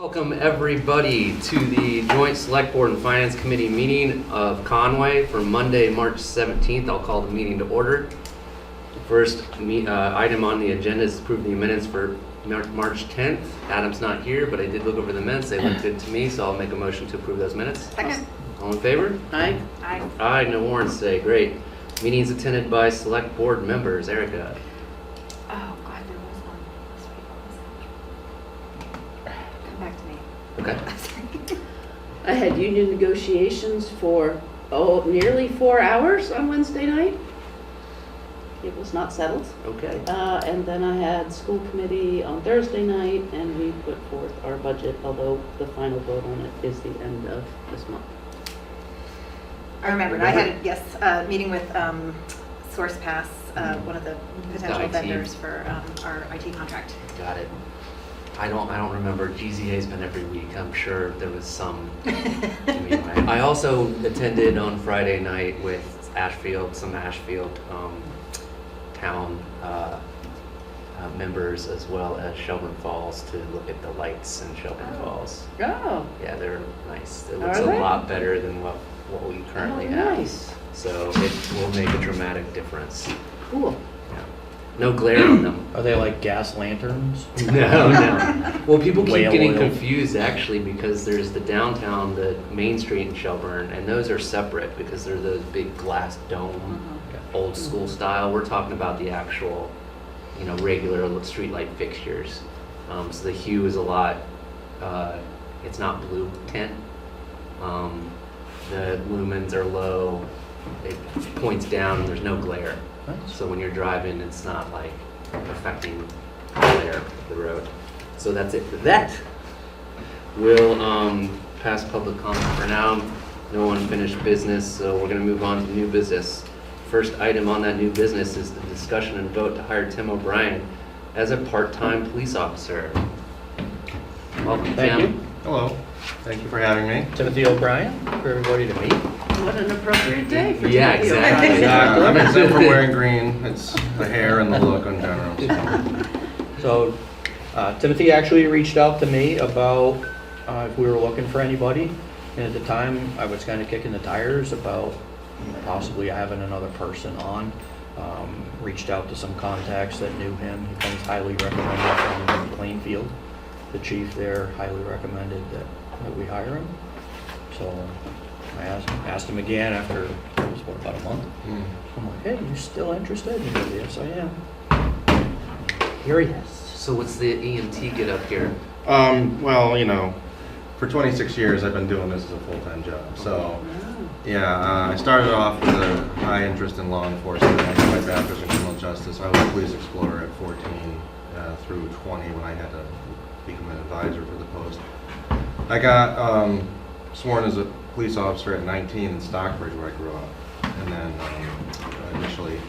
Welcome everybody to the joint select board and finance committee meeting of Conway for Monday, March 17th. I'll call the meeting to order. The first item on the agenda is to approve the minutes for March 10th. Adam's not here, but I did look over the minutes. They look good to me, so I'll make a motion to approve those minutes. Second. All in favor? Aye. Aye. Aye, no warrants today. Great. Meetings attended by select board members. Erica. Oh, God, there was one this week. What was that? Come back to me. Okay. I had union negotiations for, nearly 4 hours on Wednesday night. It was not settled. Okay. And then I had school committee on Thursday night, and we put forth our budget, although the final vote on it is the end of this month. I remembered. I had, yes, a meeting with SourcePass, one of the potential IT. vendors for our IT contract. Got it. I don't remember. GZA's been every week. I'm sure there was some. I also attended on Friday night with some Ashfield town members, as well as Shelburne Falls, to look at the lights in Shelburne Falls. Oh. Yeah, they're nice. It looks Are a they? lot better than what we currently have. Nice. So it will make a dramatic difference. Cool. Yeah. No glare on them. Are they like gas lanterns? No, no. Well, people keep Whale getting oil. confused actually, because there's the downtown, the Main Street in Shelburne, and those are separate because they're those big glass dome, old school style. We're talking about the actual, regular streetlight fixtures. So the hue is a lot. It's not blue tint. The lumens are low. It points down, and there's no glare. Nice. So when you're driving, it's not like affecting glare of the road. So that's it for that. We'll pass public comment for now. No unfinished business, so we're going to move on to new business. First item on that new business is the discussion and vote to hire Tim O'Brien as a part-time police officer. Welcome, Thank Tim. you. Hello, thank you for having me. Timothy O'Brien, for everybody to meet. What an appropriate day for Yeah, Timothy exactly. O'Brien. I'm exempt from wearing green. It's the hair and the look in general. So Timothy actually reached out to me about if we were looking for anybody. And at the time, I was kind of kicking the tires about possibly having another person on. Reached out to some contacts that knew him. He comes highly recommended from Plainfield. The chief there highly recommended that we hire him. So I asked him again after, it was about a month. I'm like, hey, you still interested? He goes, yes, I am. Here he is. So what's the EMT get up here? Well, for 26 years I've been doing this as a full-time job. So, yeah, I started off with a high interest in law enforcement. I got my bachelor's in criminal justice. I was a police explorer at 14 through 20 when I had to become an advisor for the post. I got sworn as a police officer at 19 in Stockbridge, where I grew up, and then initially.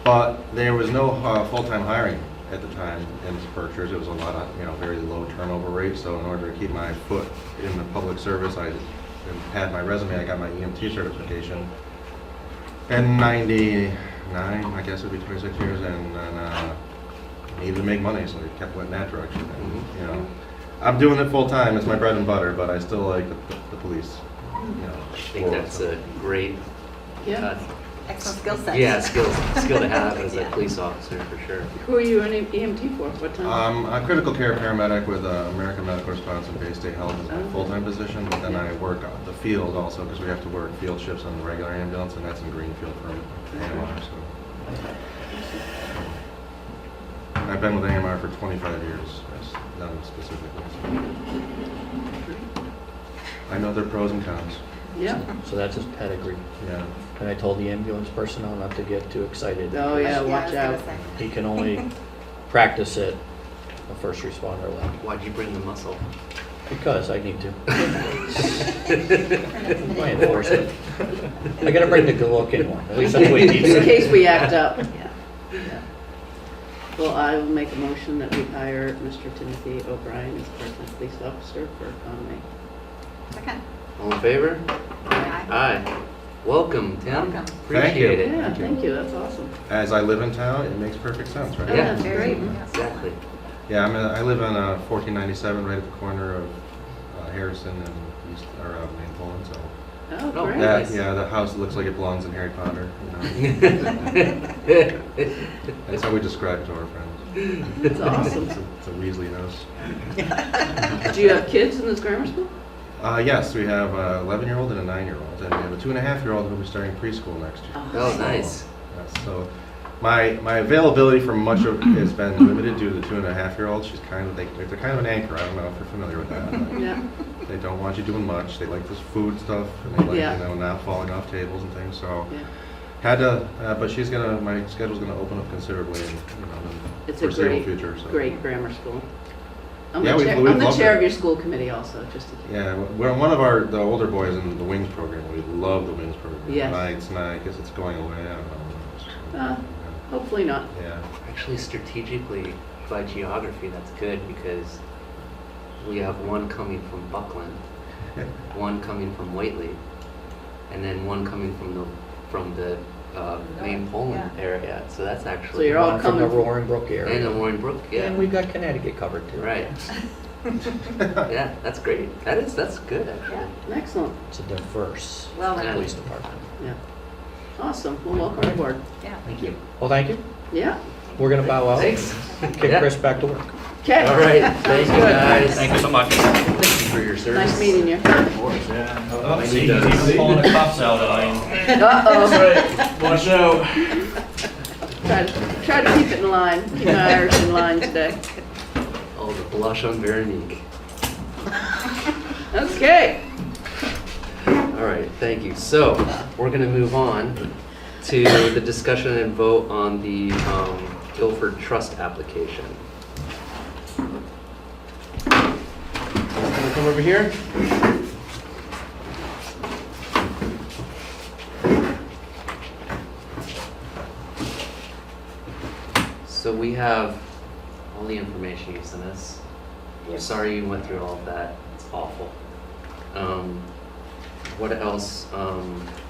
But there was no full-time hiring at the time in Berkshires. It was a lot of, very low turnover rate. So in order to keep my foot in the public service, I had my resume. I got my EMT certification in '99. I guess it would be 26 years, and then needed to make money, so I kept went in that direction. And, I'm doing it full time. It's my bread and butter, but I still like the police. I think that's a great Yeah. Excellent skill set. Yeah, skill to have as a police officer, for sure. Who are you an EMT for? What time? I'm a critical care paramedic with American Medical Response and Bay State Health as my full-time position, but then I work on the field also because we have to work field shifts on the regular ambulance, and that's in Greenfield for AMR. So I've been with AMR for 25 years, them specifically. So I know their pros and cons. Yeah. So that's his pedigree. Yeah. And I told the ambulance personnel not to get too excited. Oh, yeah, I watch was out. gonna say. He can only practice at a first responder level. Why'd you bring the muscle? Because I need to. My enforcement. I gotta bring the good looking one. At least that's what he keeps In saying. case we act up. Yeah. Yeah. Well, I will make a motion that we hire Mr. Timothy O'Brien as part-time police officer for Conway. Second. All in favor? Aye. Aye. Welcome, Tim. Welcome. Appreciate it. Yeah, thank you, that's awesome. As I live in town, it makes perfect sense, right? Oh, Yeah. that's great. Exactly. Yeah, I live on 1497, right at the corner of Harrison and East, or Main Poland, so. Oh, Oh, great. That, nice. yeah, the house looks like it belongs in Harry Potter, you know. That's how we describe it to our friends. That's awesome. It's a Weasley house. Do you have kids in this grammar school? Yes, we have an 11-year-old and a 9-year-old, and we have a 2.5-year-old who'll be starting preschool next year. Oh, nice. Yes, so my availability for much of has been limited due to the 2.5-year-old. She's kind of they're kind of an anchor. I don't know if you're familiar with that. But Yeah. they don't want you doing much. They like this food stuff, and they like Yeah. not falling off tables and things. So Yeah. had to, but my schedule's gonna open up considerably in the It's a foreseeable future. So. great grammar school. I'm Yeah, the we've chair, I'm the loved chair it. of your school committee also, just to keep. Yeah, we're one of the older boys in the Wings program. We love the Wings program. Yes. I guess it's going away. I don't know. Hopefully not. Yeah. Actually, strategically, by geography, that's good because we have one coming from Buckland, one coming from Whately, and then one coming from the main Poland area. So that's actually So you're all One from the coming- Roaring Brook area. and the Warren Brook. Yeah, And we've got Connecticut covered too. right. Yeah, that's great. That's good actually. Excellent. It's a diverse Well, Yeah. police department. Yeah. Awesome. Well, welcome aboard. yeah. Thank you. Well, thank you. Yeah. We're gonna bow out. Thanks. Kick Yeah. Chris back to work. Okay. All right. Thank you guys. Thank you so much. Thank you for your service. Nice meeting you. Oh, I see, need to- he's pulling the cuffs out of Uh-oh. Watch out. Try to keep it in line. Keep my Irish in line today. Oh, the blush on Veronique. Okay. All right, thank you. So, we're going to move on to the discussion and vote on the Guilford Trust application. Wanna come over here? So we have all the information you sent us. Sorry you went through all of that. It's awful. What else?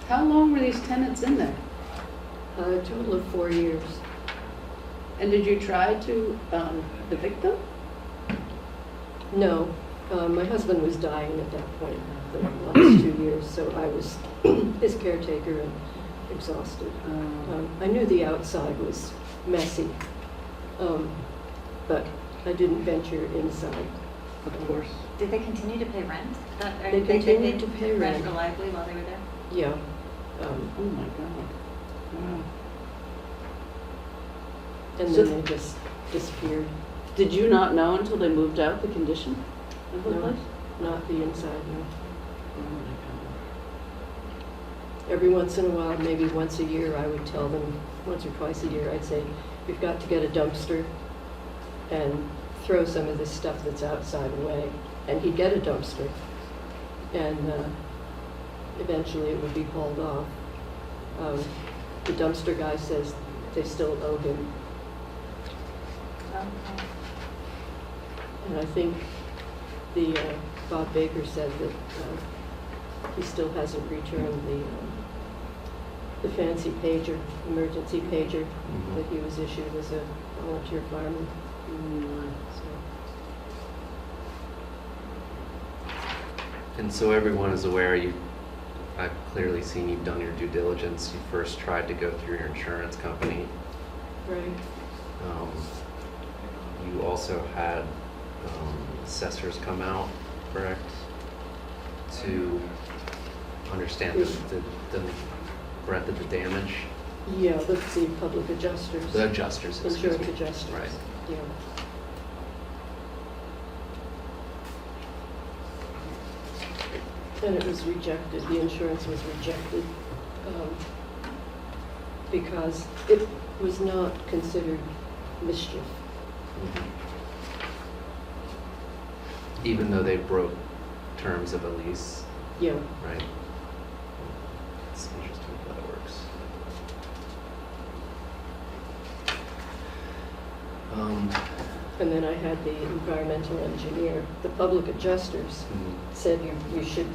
How long were these tenants in there? A total of 4 years. And did you try to evict them? No, my husband was dying at that point, the last 2 years, so I was his caretaker and exhausted. I knew the outside was messy, but I didn't venture inside. Of course. Did they continue to pay rent? They continued to pay rent. reliably while they were there? Yeah. Oh my God. Wow. And So- then they just disappeared. Did you not know until they moved out the condition of the No. place? Not the inside, no. Oh my Every once in a while, maybe once a year, I would tell them, once or twice a year, I'd say, we've got to get a dumpster and throw some of this stuff that's outside away. And he'd get a dumpster. And eventually it would be hauled off. The dumpster guy says they still owe him. And I think the Bob Baker said that he still hasn't returned the fancy pager, emergency pager that he was issued as a volunteer fireman. God. So, And so everyone is aware, I've clearly seen you've done your due diligence. You first tried to go through your insurance company. right. You also had assessors come out, correct? To understand the breadth of the damage. Yeah, the public adjusters. The adjusters, excuse me. Insurance adjusters. Right. Yeah. And it was rejected, the insurance was rejected because it was not considered mischief. Even though they broke terms of a lease, Yeah, right? It's interesting how that works. and then I had the environmental engineer, the public adjusters said you should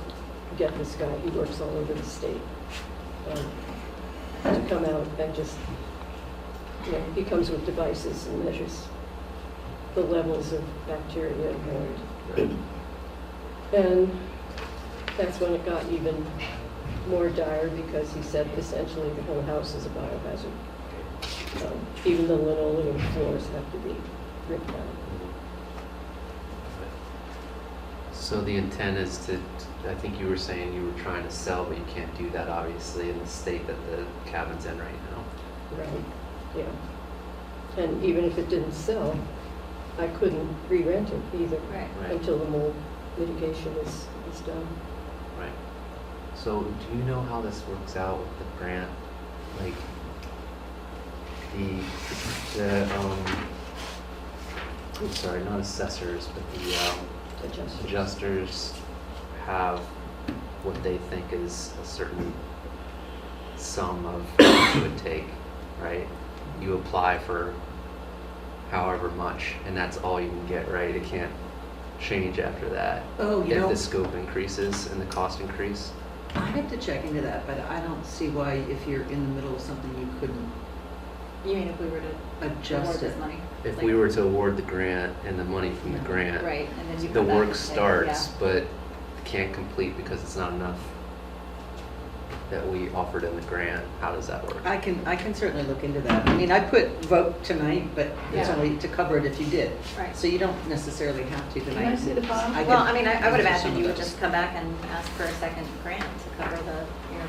get this guy, he works all over the state, to come out and just, he comes with devices and measures the levels of bacteria and And that's when it got even more dire because he said essentially the whole house is a biohazard. Even the linoleum floors have to be ripped out. So the intent is to, I think you were saying you were trying to sell, but you can't do that obviously in the state that the cabin's in right now. Right, yeah. And even if it didn't sell, I couldn't re-rent it either Right. Right. until the mold mitigation is done. Right. So do you know how this works out with the grant? Like the I'm sorry, not assessors, but the adjusters have what they think is a certain sum of what it would take, right? You apply for however much, and that's all you can get, right? It can't change after that. Oh, you If know, the scope increases and the cost increase. I have to check into that, but I don't see why if you're in the middle of something, you couldn't You mean if we were to award adjust this it. money? If Like- we were to award the grant and the money from the Yeah. grant, Right, and then you the come back work and say, starts, yeah. but can't complete because it's not enough that we offered in the grant. How does that work? I can certainly look into that. I mean, I put vote tonight, but it's Yeah. only to cover it if you did. Right. So you don't necessarily have to tonight. Can I see the file? Well, I mean, I would answer imagine some you of would those. just come back and ask for a second grant to cover the,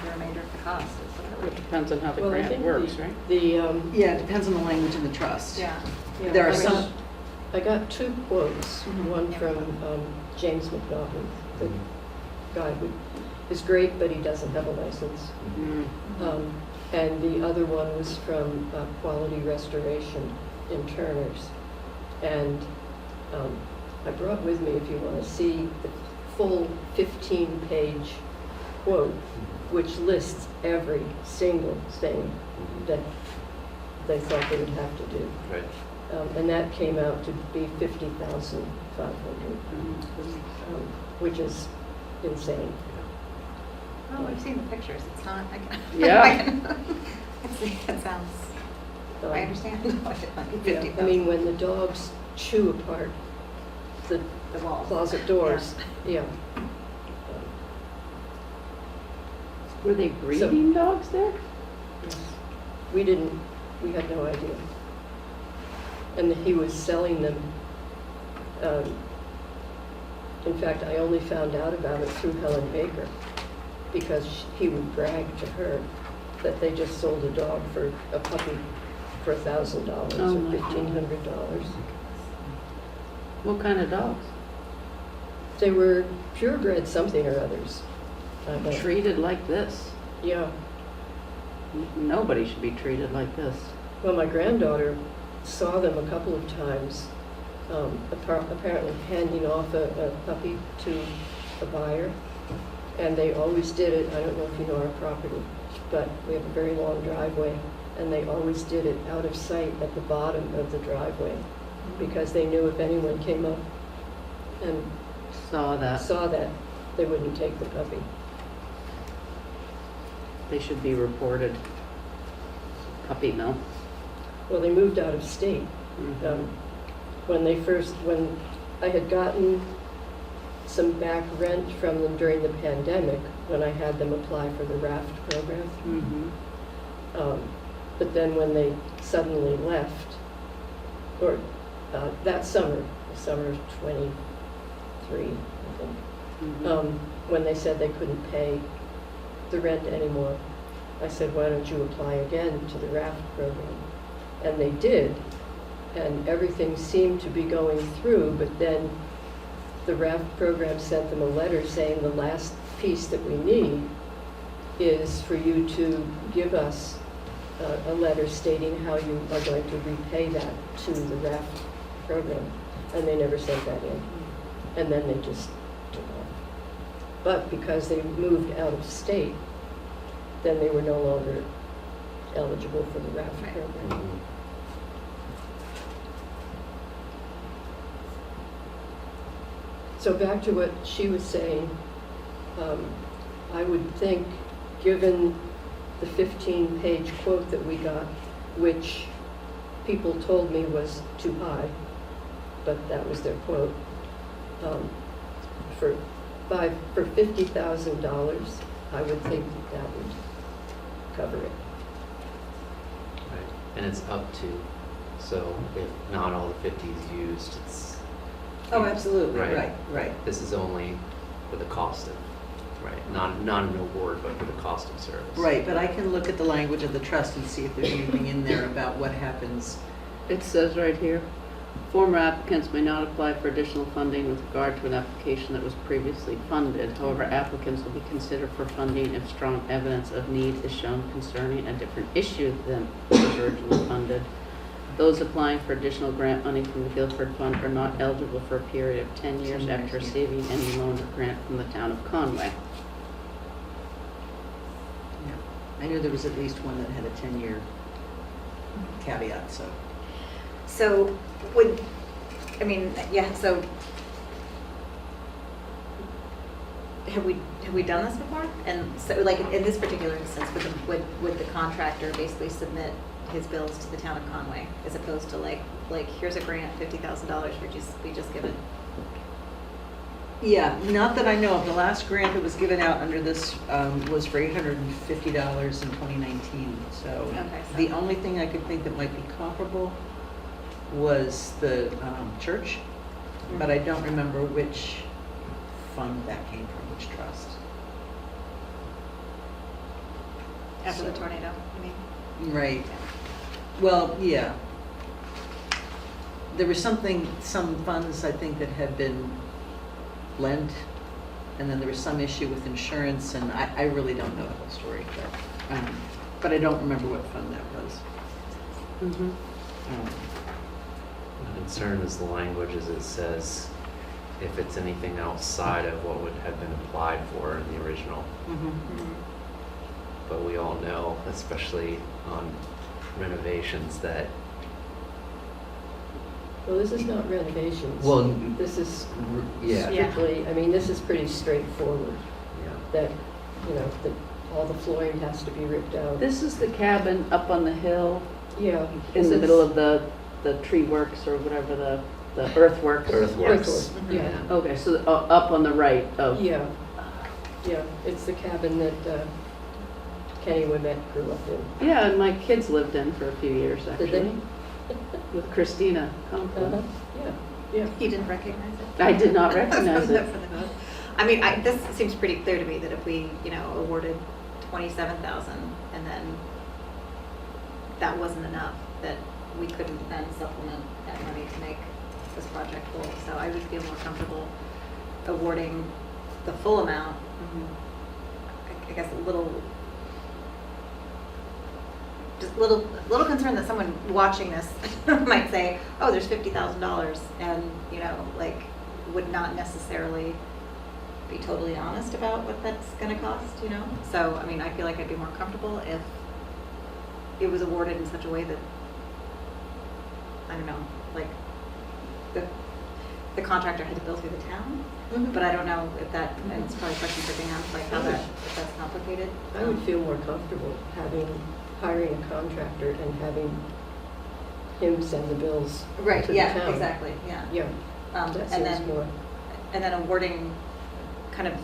the remainder of the cost. Is It whatever. depends on how the Well, I grant think works, right? Yeah, it depends on the language in the trust. Yeah. Yeah, There are I some- got- I got two quotes, Mhm. one Yeah. from James McNaughton, the guy who is great, but he doesn't have a license. Mm. And the other one was from Quality Restoration in Turner's. And I brought with me, if you want to see, the full 15-page quote, which lists every single thing that they thought they would have to do. Right. And that came out to be $50,500, which is insane. Oh, I've seen the pictures. It's not, I can. Yeah. I can see, it sounds, Um, I understand. Yeah, I mean, when the dogs chew apart the The walls. closet doors, yeah. Were they breeding dogs there? We had no idea. And he was selling them. In fact, I only found out about it through Helen Baker, because he would brag to her that they just sold a dog for a puppy for $1,000 Oh, or my $1,500. What kind of dogs? They were purebred something or others. I don't- Treated like this? Yeah. Nobody should be treated like this. Well, my granddaughter saw them a couple of times, apparently handing off a puppy to a buyer. And they always did it, I don't know if you know our property, but we have a very long driveway. And they always did it out of sight at the bottom of the driveway, because they knew if anyone came up and Saw that. saw that, they wouldn't take the puppy. They should be reported. Puppy mill. Well, they moved out of state. Mhm. When I had gotten some back rent from them during the pandemic, when I had them apply for the raft program. Mhm. But then when they suddenly left, or that summer, the summer of '23, I think, Mhm. when they said they couldn't pay the rent anymore, I said, why don't you apply again to the raft program? And they did, and everything seemed to be going through, but then the raft program sent them a letter saying the last piece that we need is for you to give us a letter stating how you are going to repay that to the raft program. And they never sent that in. And then they just took off. But because they moved out of state, then they were no longer eligible for the raft Right. program. Mhm. So back to what she was saying, I would think, given the 15-page quote that we got, which people told me was too high, but that was their quote, for for $50,000, I would think that would cover it. Right. And it's up to, so if not all the 50 is used, it's. Oh, absolutely, Right. right. This is only for the cost of, right, not an award, but for the cost of service. Right, but I can look at the language of the trust and see if there's anything in there about what happens. It says right here, former applicants may not apply for additional funding with regard to an application that was previously funded. However, applicants will be considered for funding if strong evidence of need is shown concerning a different issue than was originally funded. Those applying for additional grant money from the Guilford Fund are not eligible for a period of 10 years 10 years, after yeah. receiving any loan or grant from the town of Conway. I knew there was at least one that had a 10-year caveat, so. So I mean, yeah, so have we done this before? And so like in this particular instance, would the contractor basically submit his bills to the town of Conway as opposed to like here's a grant, $50,000 we just given? Yeah, not that I know of. The last grant that was given out under this was for $850 in 2019. So Okay, so- the only thing I could think that might be comparable was the church, but I don't remember which fund that came from, which trust. After the So- tornado, I mean? Right. Well, yeah. There was some funds, I think, that had been lent, and then there was some issue with insurance, and I really don't know the whole story, but I don't remember what fund that was. Mhm. The concern is the language as it says, if it's anything outside of what would have been applied for in the original. But we all know, especially on renovations, that, Well, this is not renovations. well, This is yeah, Yeah. strictly, I mean, this is pretty straightforward, yeah. that, you know, that all the flooring has to be ripped out. This is the cabin up on the hill Yeah. in the middle of the tree works or whatever, the earthworks. Earthworks. Yeah. Okay, so up on the right of. Yeah, yeah, it's the cabin that Kenny Wimett grew up in. Yeah, and my kids lived in for a few years, Did actually. they? With Christina Conklin. Uh-huh. Yeah, You didn't recognize it? I did not recognize From the it. vote. I mean, this seems pretty clear to me that if we, awarded 27,000 and then that wasn't enough, that we couldn't then supplement that money to make this project whole. So I would feel more comfortable awarding the full amount. I guess just a little concerned that someone watching this might say, oh, there's $50,000 and, would not necessarily be totally honest about what that's gonna cost, So, I mean, I feel like I'd be more comfortable if it was awarded in such a way that, I don't know, like, the contractor had to bill through the town, but I don't know if that, and it's probably a question for Dan, like if that's complicated. I would feel more comfortable hiring a contractor and having him send the bills Right, to the yeah, town. exactly, yeah. Yeah, And that seems more. then awarding kind of,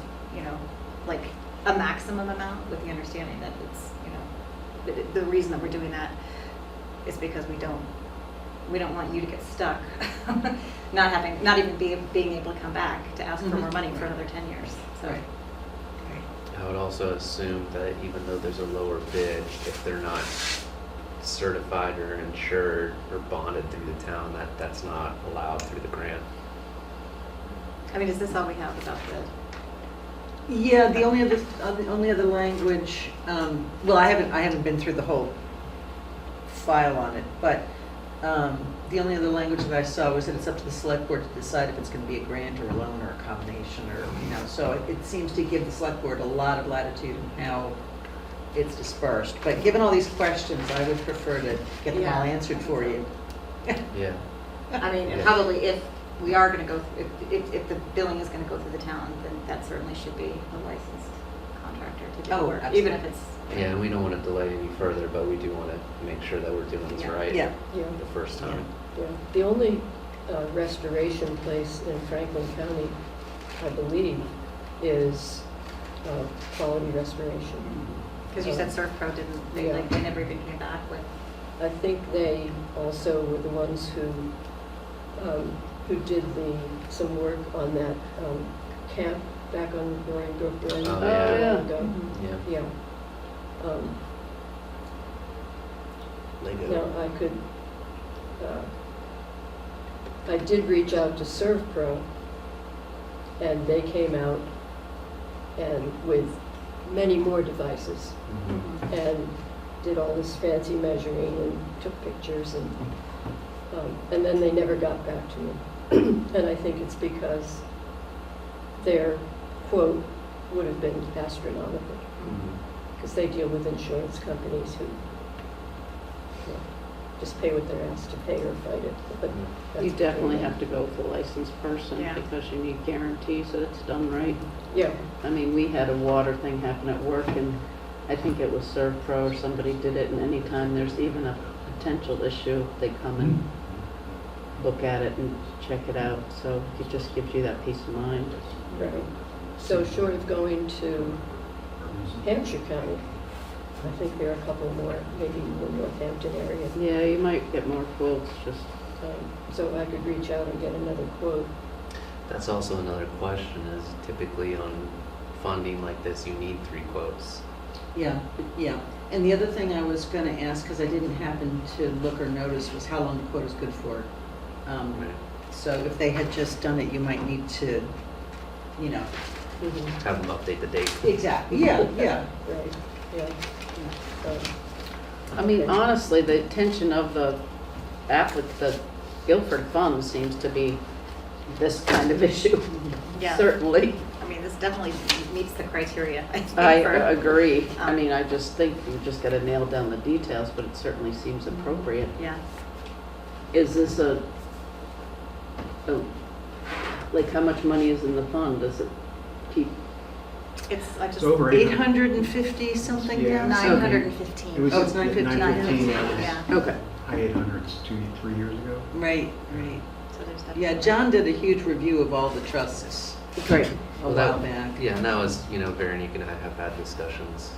like a maximum amount with the understanding that it's, the reason that we're doing that is because we don't want you to get stuck, not even being able to come back to ask for more money for another 10 years, so. Right. I would also assume that even though there's a lower bid, if they're not certified or insured or bonded through the town, that's not allowed through the grant. I mean, is this all we have about the? Yeah, the only other language, well, I haven't been through the whole file on it, but the only other language that I saw was that it's up to the select board to decide if it's going to be a grant or a loan or a combination, or so it seems to give the select board a lot of latitude in how it's dispersed. But given all these questions, I would prefer to get them all Yeah. answered for you. Yeah. I mean, and Yeah. probably if we are gonna go, if the billing is gonna go through the town, then that certainly should be a licensed contractor to do the Oh, work, absolutely. even if it's. Yeah, and we don't want to delay any further, but we do want to make sure that we're doing this Yeah. right Yeah. Yeah, the first time. yeah. The only restoration place in Franklin County, I believe, is quality restoration. Because you said Surf Pro didn't, they Yeah. like, they never even came back with. I think they also were the ones who did some work on that camp back on Roaring Brook Road. Oh, yeah. a while ago. Yeah. Yeah. Lego. Now, I did reach out to ServPro, and they came out and with many more devices, Mhm. and did all this fancy measuring and took pictures, and then they never got back to me. And I think it's because their quote would have been astronomical, Mhm. because they deal with insurance companies who, you know, just pay what they're asked to pay or fight it. But that's You between definitely them. have to go with a licensed person Yeah. because you need guarantees that it's done right. Yeah, I mean, we had a water thing happen at work, and I think it was ServPro or somebody did it, and anytime there's even a potential issue, they come and look at it and check it out, so it just gives you that peace of mind. right. So short of going to Hampshire County, I think there are a couple more, maybe in the Northampton area. Yeah, you might get more quotes, just, So I could reach out and get another quote. That's also another question, is typically on funding like this, you need 3 quotes. Yeah, yeah. And the other thing I was gonna ask, because I didn't happen to look or notice, was how long the quote is good for. Right. So if they had just done it, you might need to, you know. Have them update the date. Exactly, yeah, yeah. Right, yeah. I mean, honestly, the intention of the Guilford Fund seems to be this kind of issue. Yeah. Certainly. I mean, this definitely meets the criteria, I think. I for- agree. I um, mean, I just think you just gotta nail down the details, but it certainly seems appropriate. Yeah. Is this like, how much money is in the fund? Does it keep, It's, I just. It's over 850 something Yeah. down? 915. It was Oh, it's 9:59. 9:15, Yeah. okay. high 800s 3 years ago. Right, right. So there's definitely. Yeah, John did a huge review of all the trusts Great. a Well, while that- back. Yeah, and that was, Veronique and I have had discussions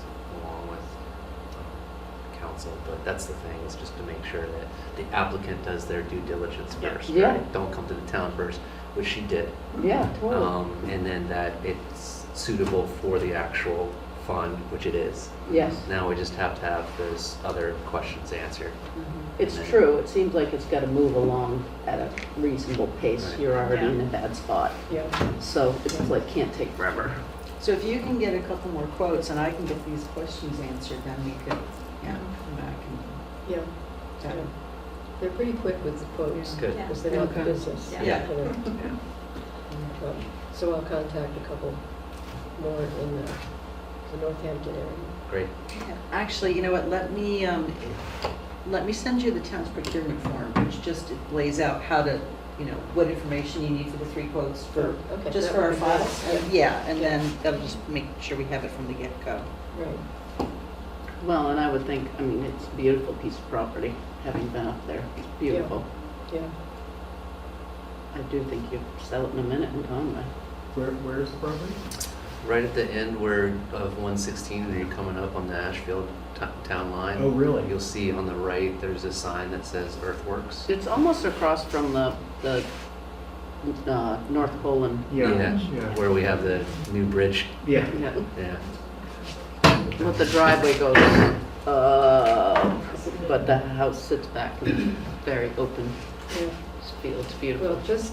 along with council, but that's the thing, is just to make sure that the applicant does their due diligence Yeah. first, Yeah. right? Don't come to the town first, which she did. Yeah, totally. And then that it's suitable for the actual fund, which it is. Yes, Now we just have to have those other questions answered. it's true. It seems like it's gotta move along at a reasonable pace. Right. You're already in Yeah. a bad spot. Yeah, So it's like, can't take forever. So if you can get a couple more quotes and I can get these questions answered, then we could, yeah, come back yeah. and yeah. chat. They're pretty quick with the quotes. Good. Yeah. Because they're not Okay. business. Yeah. Yeah. you know. Yeah. So I'll contact a couple more in the Northampton area. Great. Actually, you know what, let me send you the town's procurement form, which just lays out how to, what information you need for the 3 quotes for, Okay, just that for our would be good. files. And- Yeah, and then that'll just make sure we have it from the get-go. Right. Well, and I would think, I mean, it's a beautiful piece of property, having been up there. It's beautiful. Yeah. I do think you'd sell it in a minute in Conway. Where's the property? Right at the end of 116, where you're coming up on the Ashfield town line. Oh, really? You'll see on the right, there's a sign that says Earthworks. It's almost across from the North Poland. Yeah. Where we have the new bridge. Yeah. Yeah. Yeah. What the driveway goes, but the house sits back in a very open Yeah. field. It's beautiful. Well, just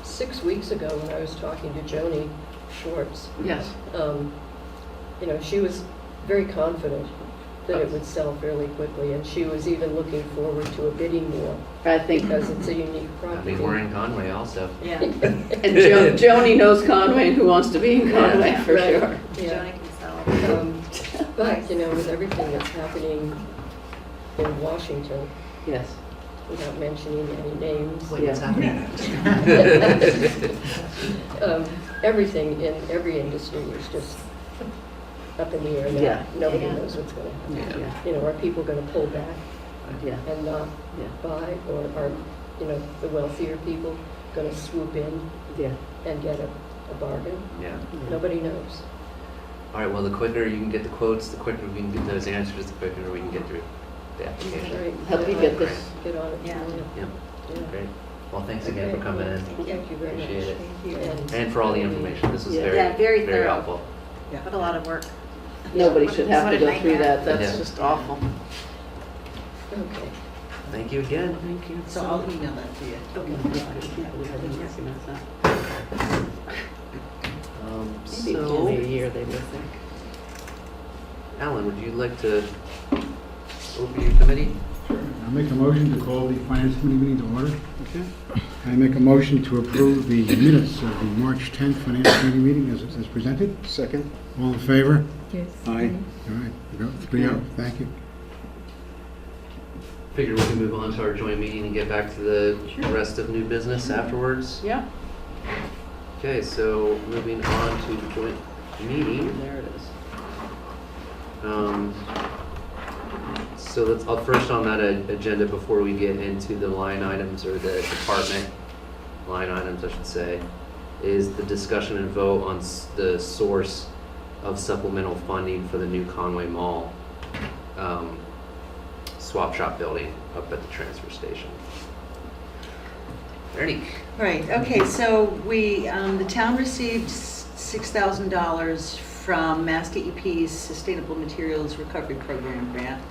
6 weeks ago, when I was talking to Joni Schwartz, Yes. she was very confident that it would sell fairly quickly, and she was even looking forward to a bidding war I think, because it's a unique I property. mean, we're in Conway also. Yeah. and Joni knows Conway and who wants to be in Conway Yeah. for Right. sure. Yeah. Joni can sell it. But, with everything that's happening in Washington, Yes. without mentioning any names, Wait, what's Yeah. happening? everything in every industry is just up in the air now. Yeah. Nobody Yeah. knows what's going to happen. Yeah. Are people going to pull back Yeah. and not Yeah. buy, or are, the wealthier people going to swoop in Yeah. and get a bargain? Nobody knows. All right, well, the quicker you can get the quotes, the quicker we can get those answers, the quicker we can get through the application. Right. Help you get this. Get on it. Yeah. Yep, Yeah. great. Well, thanks again for coming in. Thank you very much. Appreciate it. Thank you. And for all the information. This was Yeah. very, Yeah, very very thorough. helpful. What a lot of work. Nobody What a- should have what to a go through nightmare. that, that's Yeah. just awful. Okay. Thank you again. Thank you. So I'll email that to you. Yeah, I can't believe I didn't recognize that. Maybe it can be a year, they would think. Alan, would you like to open your committee? I'll make a motion to call the Finance Committee meeting to order. Okay. I make a motion to approve the minutes of the March 10th Finance Committee meeting as presented. Second. All in favor? Yes. Aye. All right, we go, 3-0, thank you. Figure we can move on to our joint meeting and get back to the rest of new business afterwards. Yeah, Okay, so moving on to the joint meeting. there it is. So let's, first on that agenda, before we get into the line items, or the department line items, I should say, is the discussion and vote on the source of supplemental funding for the new Conway Mall swap shop building up at the transfer station. Ernie? Right, okay, so the town received $6,000 from Mass DEP's Sustainable Materials Recovery Program grant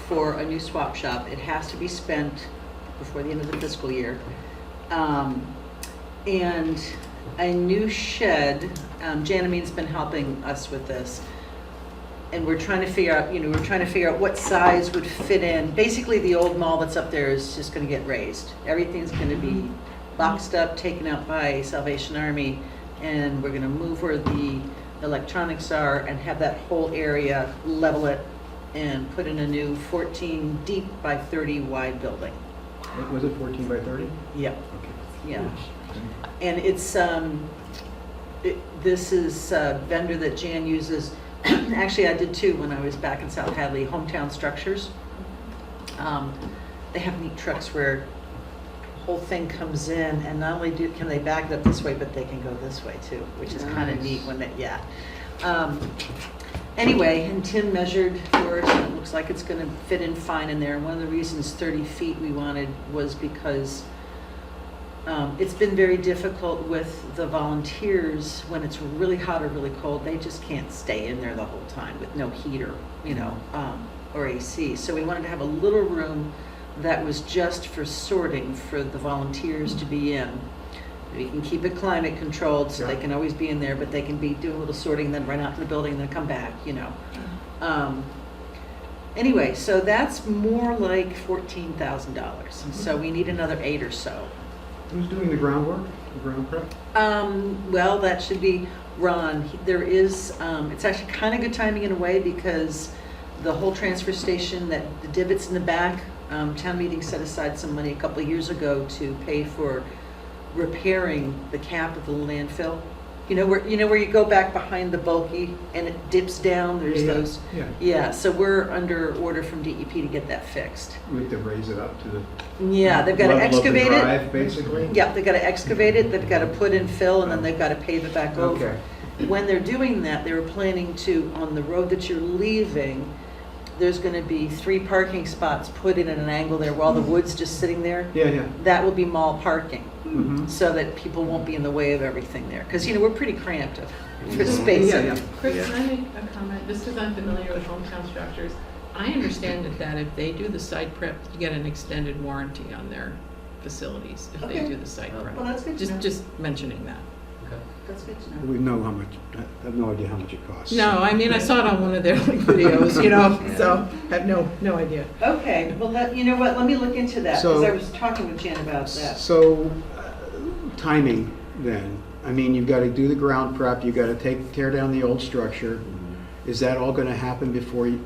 for a new swap shop. It has to be spent before the end of the fiscal year. And a new shed, Janamine's been helping us with this. And we're trying to figure out, what size would fit in. Basically, the old mall that's up there is just gonna get raised. Everything's gonna be boxed up, taken out by Salvation Army, and we're gonna move where the electronics are and have that whole area, level it, and put in a new 14 deep by 30 wide building. Was it 14 by 30? Yep, Okay. yeah. And it's, this is a vendor that Jan uses. Actually, I did too when I was back in South Hadley, Hometown Structures. They have neat trucks where the whole thing comes in, and not only can they back it up this way, but they can go this way too, which is kind of Nice. neat when they, yeah. Anyway, and Tim measured for it, and it looks like it's gonna fit in fine in there. And one of the reasons 30 feet we wanted was because it's been very difficult with the volunteers when it's really hot or really cold. They just can't stay in there the whole time with no heater, or AC. So we wanted to have a little room that was just for sorting for the volunteers to be in. We can keep it climate controlled, so they Yeah. can always be in there, but they can be doing a little sorting, then run out to the building, and then come back, Anyway, so that's more like $14,000. So we need another 8 or so. Who's doing the groundwork, the ground prep? Well, that should be Ron. There is, it's actually kind of good timing in a way because the whole transfer station, that the divots in the back, town meeting set aside some money a couple of years ago to pay for repairing the cap of the landfill. You know where you go back behind the bulky and it dips down, there's Yeah, those. Yeah, Yeah, so we're under order from DEP to get that fixed. we have to raise it up to the Yeah, they've got to level of the excavate it. drive, basically? Yeah, they've got to excavate it, they've got to put in fill, and then they've got to pave it back over. Okay. When they're doing that, they were planning to, on the road that you're leaving, there's going to be 3 parking spots put in at an angle there while the wood's just sitting there. Yeah, yeah. That will be mall parking, Mhm. so that people won't be in the way of everything there. Because, we're pretty cramped for space. Yeah, yeah. Chris, can I make a comment? Just because I'm familiar with hometown structures, I understand that if they do the site prep, you get an extended warranty on their facilities if they Okay. do the site prep. Well, that's good to know. Just mentioning that. That's good to know. We know how much, I have no idea how much it costs. No, I mean, I saw it on one of their videos, so I have no idea. Okay, well, you know what, let me look into that, because So- I was talking with Jan about that. So, timing then, I mean, you've got to do the ground prep, you've got to tear down the old structure. Is that all going to happen before are you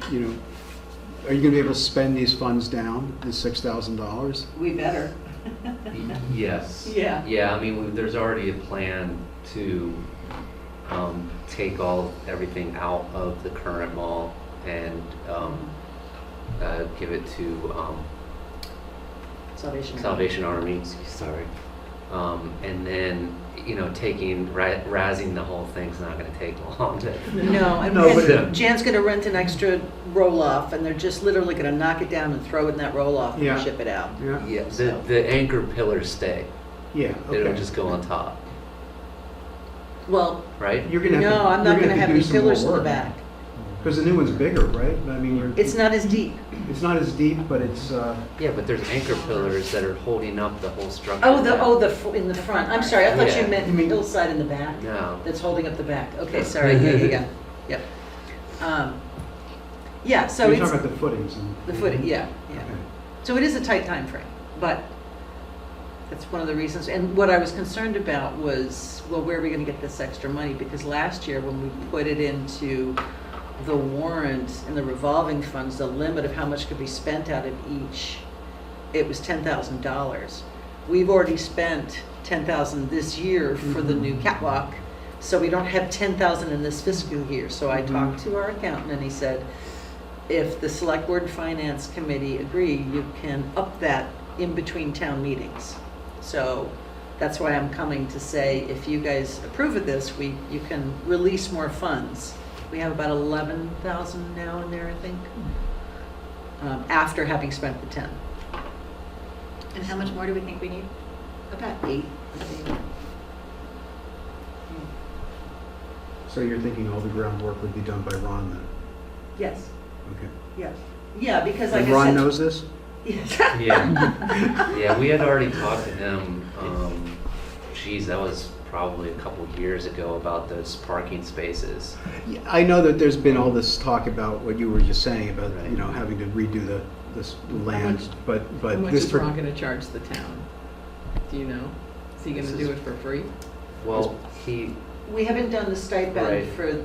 going to be able to spend these funds down, the $6,000? We better. Yes. Yeah. Yeah, I mean, there's already a plan to take everything out of the current mall and give it to Salvation. Salvation Army, sorry. And then, razzing the whole thing's not gonna take long to. No, and No, and Jan's gonna rent an extra roll-off, and they're just literally gonna knock it down and throw it in that roll-off Yeah. and ship it out. Yeah, Yeah, the anchor pillars stay. yeah, It'll okay. just go on top, Well, right? You're gonna have to. no, I'm not gonna have any pillars in the back. Because the new one's bigger, right? I mean, It's not as deep. it's not as deep, but it's, Yeah, but there's anchor pillars that are holding up the whole structure. Oh, back. in the front. I'm sorry, I thought Yeah. you meant You mean- hillside in the back. No. That's holding up the back. Okay, sorry, yeah. Yep. Yeah, so you're it's, talking about the footings and. the footing, yeah. Okay. So it is a tight time frame, but that's one of the reasons. And what I was concerned about was, well, where are we gonna get this extra money? Because last year, when we put it into the warrant and the revolving funds, the limit of how much could be spent out of each, it was $10,000. We've already spent $10,000 this year for the new catwalk, so we don't have $10,000 in this fiscal year. So I talked to our accountant and he said, if the Select Board and Finance Committee agree, you can up that in between town meetings. So that's why I'm coming to say, if you guys approve of this, you can release more funds. We have about 11,000 now in there, I think, after having spent the 10. And how much more do we think we need? About 8. So you're thinking all the groundwork would be done by Ron then? Yes, Okay. yes. Yeah, because like I And said. Ron knows this? Yes. Yeah, yeah, we had already talked to him, that was probably a couple years ago about those parking spaces. Yeah, I know that there's been all this talk about what you were just saying about, Right. you know, having to redo the land, but How much this. is Ron gonna charge the town? Do you know? Is he gonna do it for free? Well, We haven't done the stipend Right. for,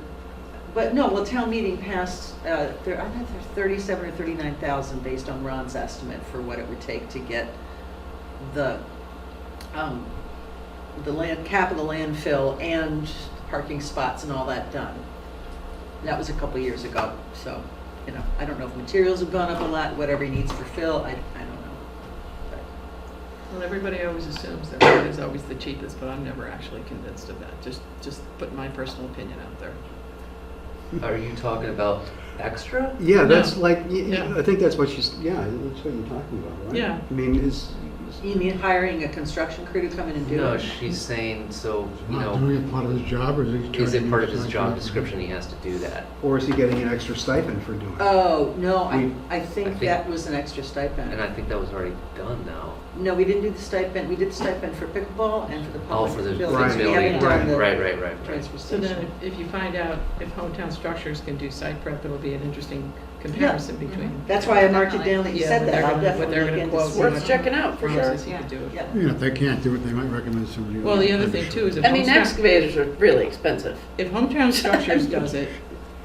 but no, well, town meeting passed, I think there's 37 or 39,000 based on Ron's estimate for what it would take to get the land, cap of the landfill and parking spots and all that done. That was a couple years ago, so, I don't know if materials have gone up a lot, whatever he needs for fill, I don't know. But Well, everybody always assumes that Ron is always the cheapest, but I'm never actually convinced of that. Just put my personal opinion out there. are you talking about extra? Yeah, that's No. like, Yeah. I think that's what that's what you're talking about, right? Yeah. I mean, You mean hiring a construction crew to come in and do it? No, she's saying, so, Not doing it part of his job, or is he is charging it part of his extra? job description he has to do that? or is he getting an extra stipend for doing it? Oh, no, I I think think- that was an extra stipend. And I think that was already done now. No, we didn't do the stipend, we did the stipend for pickleball and for the Oh, public for the buildings. Right. We building, haven't done the right. transfer So then station. if you find out if hometown structures can do site prep, it'll be an interesting comparison between. That's why I marked it down that you Yeah, said what that, they're I'll gonna- what they're definitely gonna look quote. into. Worth Worth checking out, for Ron sure. says he Yeah. could do it. Yeah. If they can't do it, they might recommend somebody else. Well, the other thing too is if I mean, hometown, excavators are really expensive. if hometown structures does it,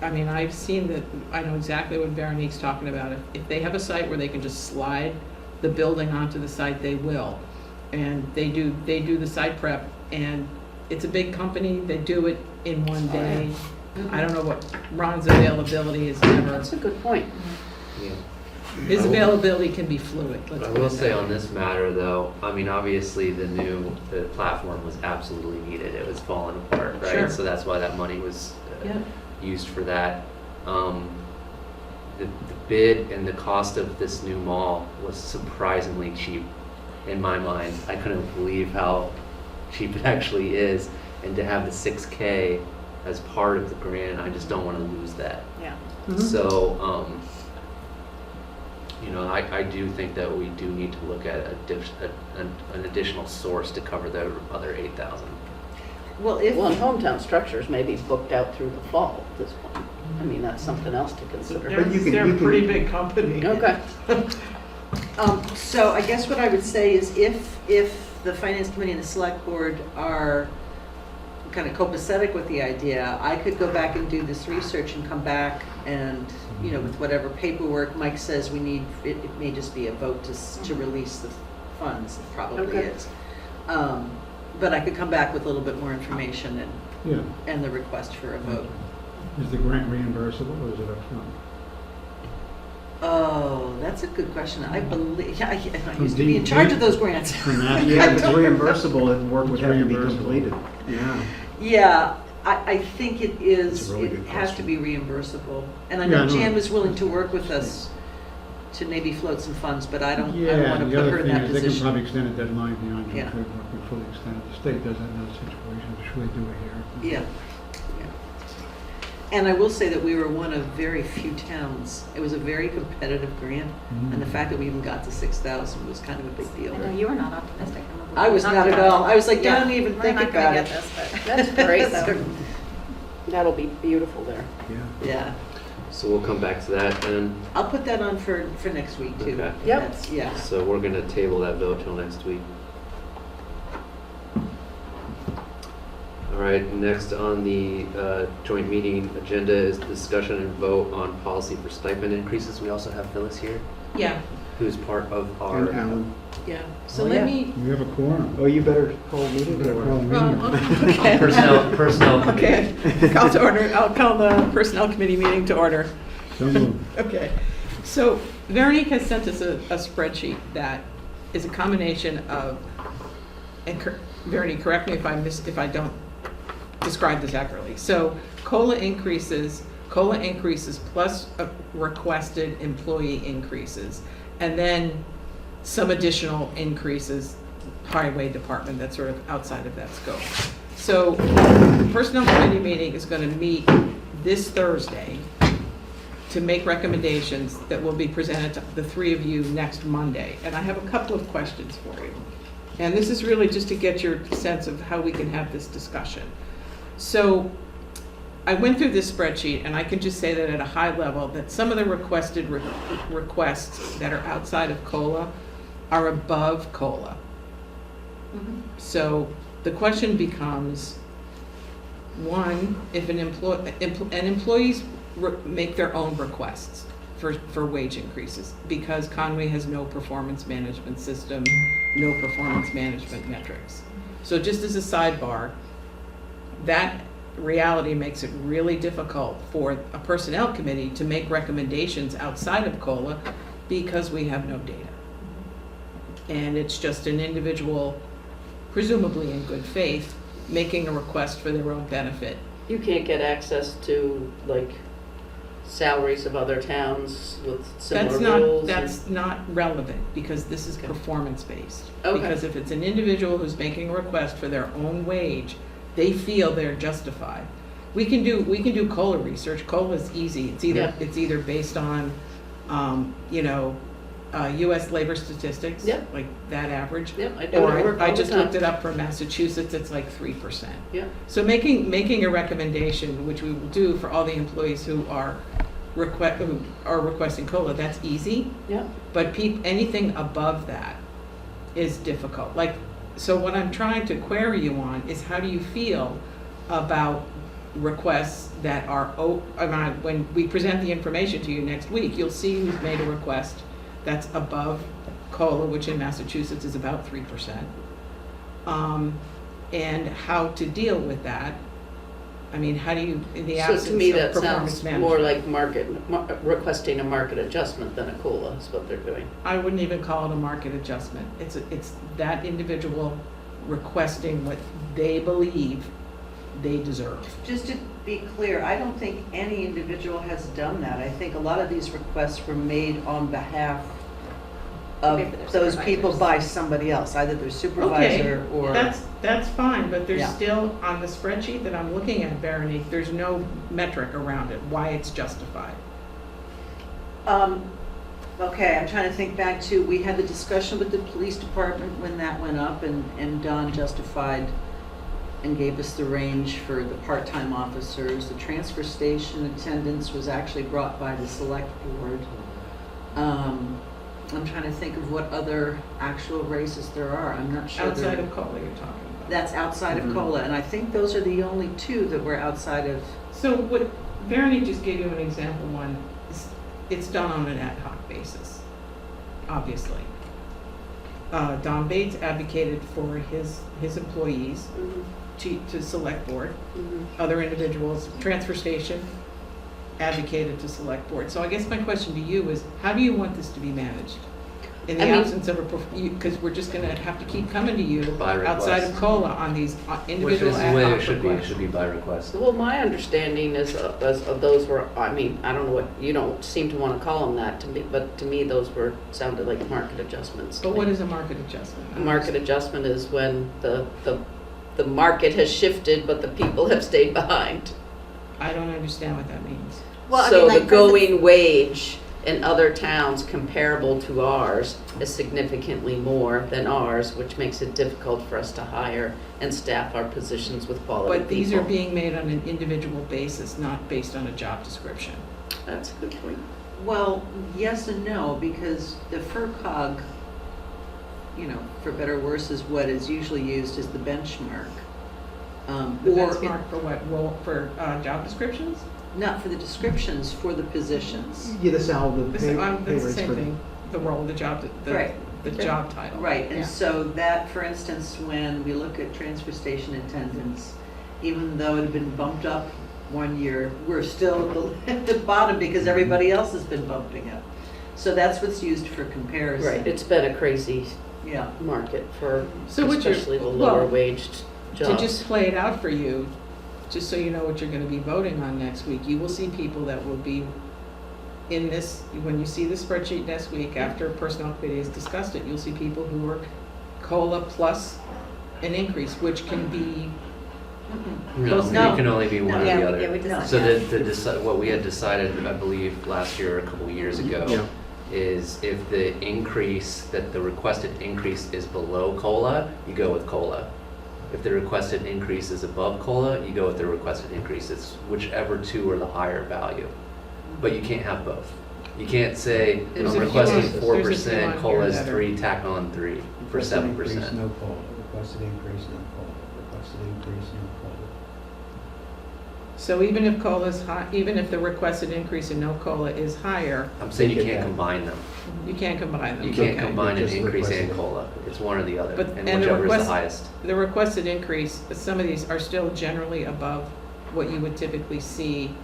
I mean, I've seen that, I know exactly what Veronique's talking about. If they have a site where they can just slide the building onto the site, they will. And they do the site prep, and it's a big company, they do it in one day. I don't know what Ron's availability is never, That's a good point. Yeah. his availability can be fluid, let's I put will it say that on way. this matter, though, I mean, obviously, the platform was absolutely needed. It was falling apart, right? Sure. So that's why that money was Yeah. used for that. The bid and the cost of this new mall was surprisingly cheap in my mind. I couldn't believe how cheap it actually is. And to have the 6K as part of the grant, I just don't want to lose that. Yeah. So, I do think that we do need to look at an additional source to cover the other 8,000. Well, if, Well, and hometown structures may be booked out through the fall at this point. I mean, that's something else to consider. But you can- They're you a can- pretty big company. Okay. so I guess what I would say is if the finance committee and the select board are kind of copacetic with the idea, I could go back and do this research and come back and, with whatever paperwork Mike says we need, it may just be a vote to release the funds, it probably Okay. is. But I could come back with a little bit more information Yeah. and the request for a vote. Is the grant reimbursable, or is it upfront? Oh, that's a good question. I believe, I From used to be in charge of those grants. From that, Yeah, if it's reimbursable, and work would It's have to be reimbursable. completed. Yeah. Yeah, I think it is, It's a really it good has to question. be reimbursable. And I Yeah, know I know. Jan was willing to work with us to maybe float some funds, but I don't Yeah, want to the put other her in thing that is they can position. probably extend a deadline beyond June Yeah. 3rd, what we fully extended. The state does that in other situations, should they do it here? Yeah. And I will say that we were one of very few towns. It was a very competitive grant, and the Mm. fact that we even got to 6,000 was kind of a big deal. I know you were not optimistic. I was not at all. I was like, Yeah, don't even we're think not gonna about get it. this, but- That's great, So- though. That'll be beautiful there. Yeah. Yeah, So we'll come back to that then. I'll put that on for next week too. Okay. Yep. That's- Yeah. So we're gonna table that vote till next week. All right, next on the joint meeting agenda is discussion and vote on policy for stipend increases. We also have Phyllis here, Yeah, who's part of our. And Alan. yeah. So Oh, let yeah. me, We have a quorum. Oh, you better call a meeting Better to call a order. meeting. okay. Personnel committee. Okay, call to order, I'll call the Personnel Committee meeting to order. So moved. Okay, so Veronique has sent us a spreadsheet that is a combination of, and Veronique, correct me if I don't describe this accurately. So COLA increases plus requested employee increases, and then some additional increases, highway department, that's sort of outside of that scope. So the Personnel Committee meeting is going to meet this Thursday to make recommendations that will be presented to the three of you next Monday. And I have a couple of questions for you. And this is really just to get your sense of how we can have this discussion. So I went through this spreadsheet, and I can just say that at a high level, that some of the requested requests that are outside of COLA are above COLA. Mhm. So the question becomes, one, if employees make their own requests for wage increases, because Conway has no performance management system, no performance management metrics. So just as a sidebar, that reality makes it really difficult for a personnel committee to make recommendations outside of COLA because we have no data. And it's just an individual, presumably in good faith, making a request for their own benefit. You can't get access to, like, salaries of other towns with similar rules? That's not relevant, because this is performance-based. Okay. Because if it's an individual who's making a request for their own wage, they feel they're justified. We can do COLA research. COLA is easy. It's either based on, U.S. labor statistics, Yep. like that average. Yep, I do it at work Or I all the just looked time. it up for Massachusetts, it's like 3%. Yeah. So making a recommendation, which we will do for all the employees who are requesting COLA, that's easy. Yeah. But anything above that is difficult. Like, so what I'm trying to query you on is, how do you feel about requests that are, when we present the information to you next week, you'll see who's made a request that's above COLA, which in Massachusetts is about 3%. And how to deal with that. I mean, how do you, in the So absence to me, of that performance sounds management? more like requesting a market adjustment than a COLA is what they're doing. I wouldn't even call it a market adjustment. It's that individual requesting what they believe they deserve. Just to be clear, I don't think any individual has done that. I think a lot of these requests were made on behalf of Maybe their those people supervisors. by somebody else, either their supervisor or. That's fine, but there's Yeah. still, on the spreadsheet that I'm looking at, Veronique, there's no metric around it, why it's justified. Okay, I'm trying to think back to, we had the discussion with the police department when that went up, and Don justified and gave us the range for the part-time officers. The transfer station attendance was actually brought by the Selectboard. I'm trying to think of what other actual raises there are. I'm not sure. Outside of COLA you're talking about. That's outside of Mhm. COLA, and I think those are the only two that were outside of. So what Veronique just gave you an example one, it's done on an ad hoc basis, obviously. Don Bates advocated for his employees to Selectboard. Other individuals, transfer station, advocated to select board. So I guess my question to you is, how do you want this to be managed? In the I mean- absence of because we're just gonna have to keep coming to you By outside of request. COLA on these Which individual is the ad way hoc it should be. It requests. should be by request. Well, my understanding is of those were, I mean, I don't know what, you don't seem to want to call them that to me, but to me, those sounded like market adjustments. to But me. what is a market adjustment? A market adjustment is when the market has shifted, but the people have stayed behind. I don't understand what that means. Well, I So mean, the like, for instance- going wage in other towns comparable to ours is significantly more than ours, which makes it difficult for us to hire and staff our positions with quality people. But these are being made on an individual basis, not based on a job description. That's a good point. Well, yes and no, because the FERCog, for better or worse, is what is usually used as the benchmark. The Or benchmark for what, role, for job descriptions? not for the descriptions, for the positions. Yeah, that's how the This- pay That's the rates same for- thing, the role, the job, Right. the job title. Right, Yeah. and so that, for instance, when we look at transfer station attendants, even though it had been bumped up one year, we're still at the bottom because everybody else has been bumping up. So that's what's used for comparison. Right, it's been a crazy Yeah. market for So what you're- especially the well, lower waged To jobs. just play it out for you, just so you know what you're gonna be voting on next week, you will see people that will be in this, when you see the spreadsheet next week, after Personnel Committee has discussed it, you'll see people who are COLA plus an increase, which can be, No, No. it can only be one or Yeah, the other. yeah, we decided So that. what we had decided, I believe, last year or a couple of years ago, Yeah. is if the requested increase is below COLA, you go with COLA. If the requested increase is above COLA, you go with the requested increase. It's whichever two are the higher value. But you can't have both. You can't say, There's I'm a few requesting on- there's a 4%, few on COLA here is that are- 3, tack on 3 for Requested increase, 7%. no COLA. Requested increase, no COLA. Requested increase, no COLA. so even if COLA's high, even if the requested increase in no COLA is higher, I'm saying you Take it can't back. combine them. you can't combine them. You can't Okay. combine an Just increase and requested. COLA. It's one or the other, But- and and the whichever is the request- highest. The requested increase, some of these are still generally above what you would typically see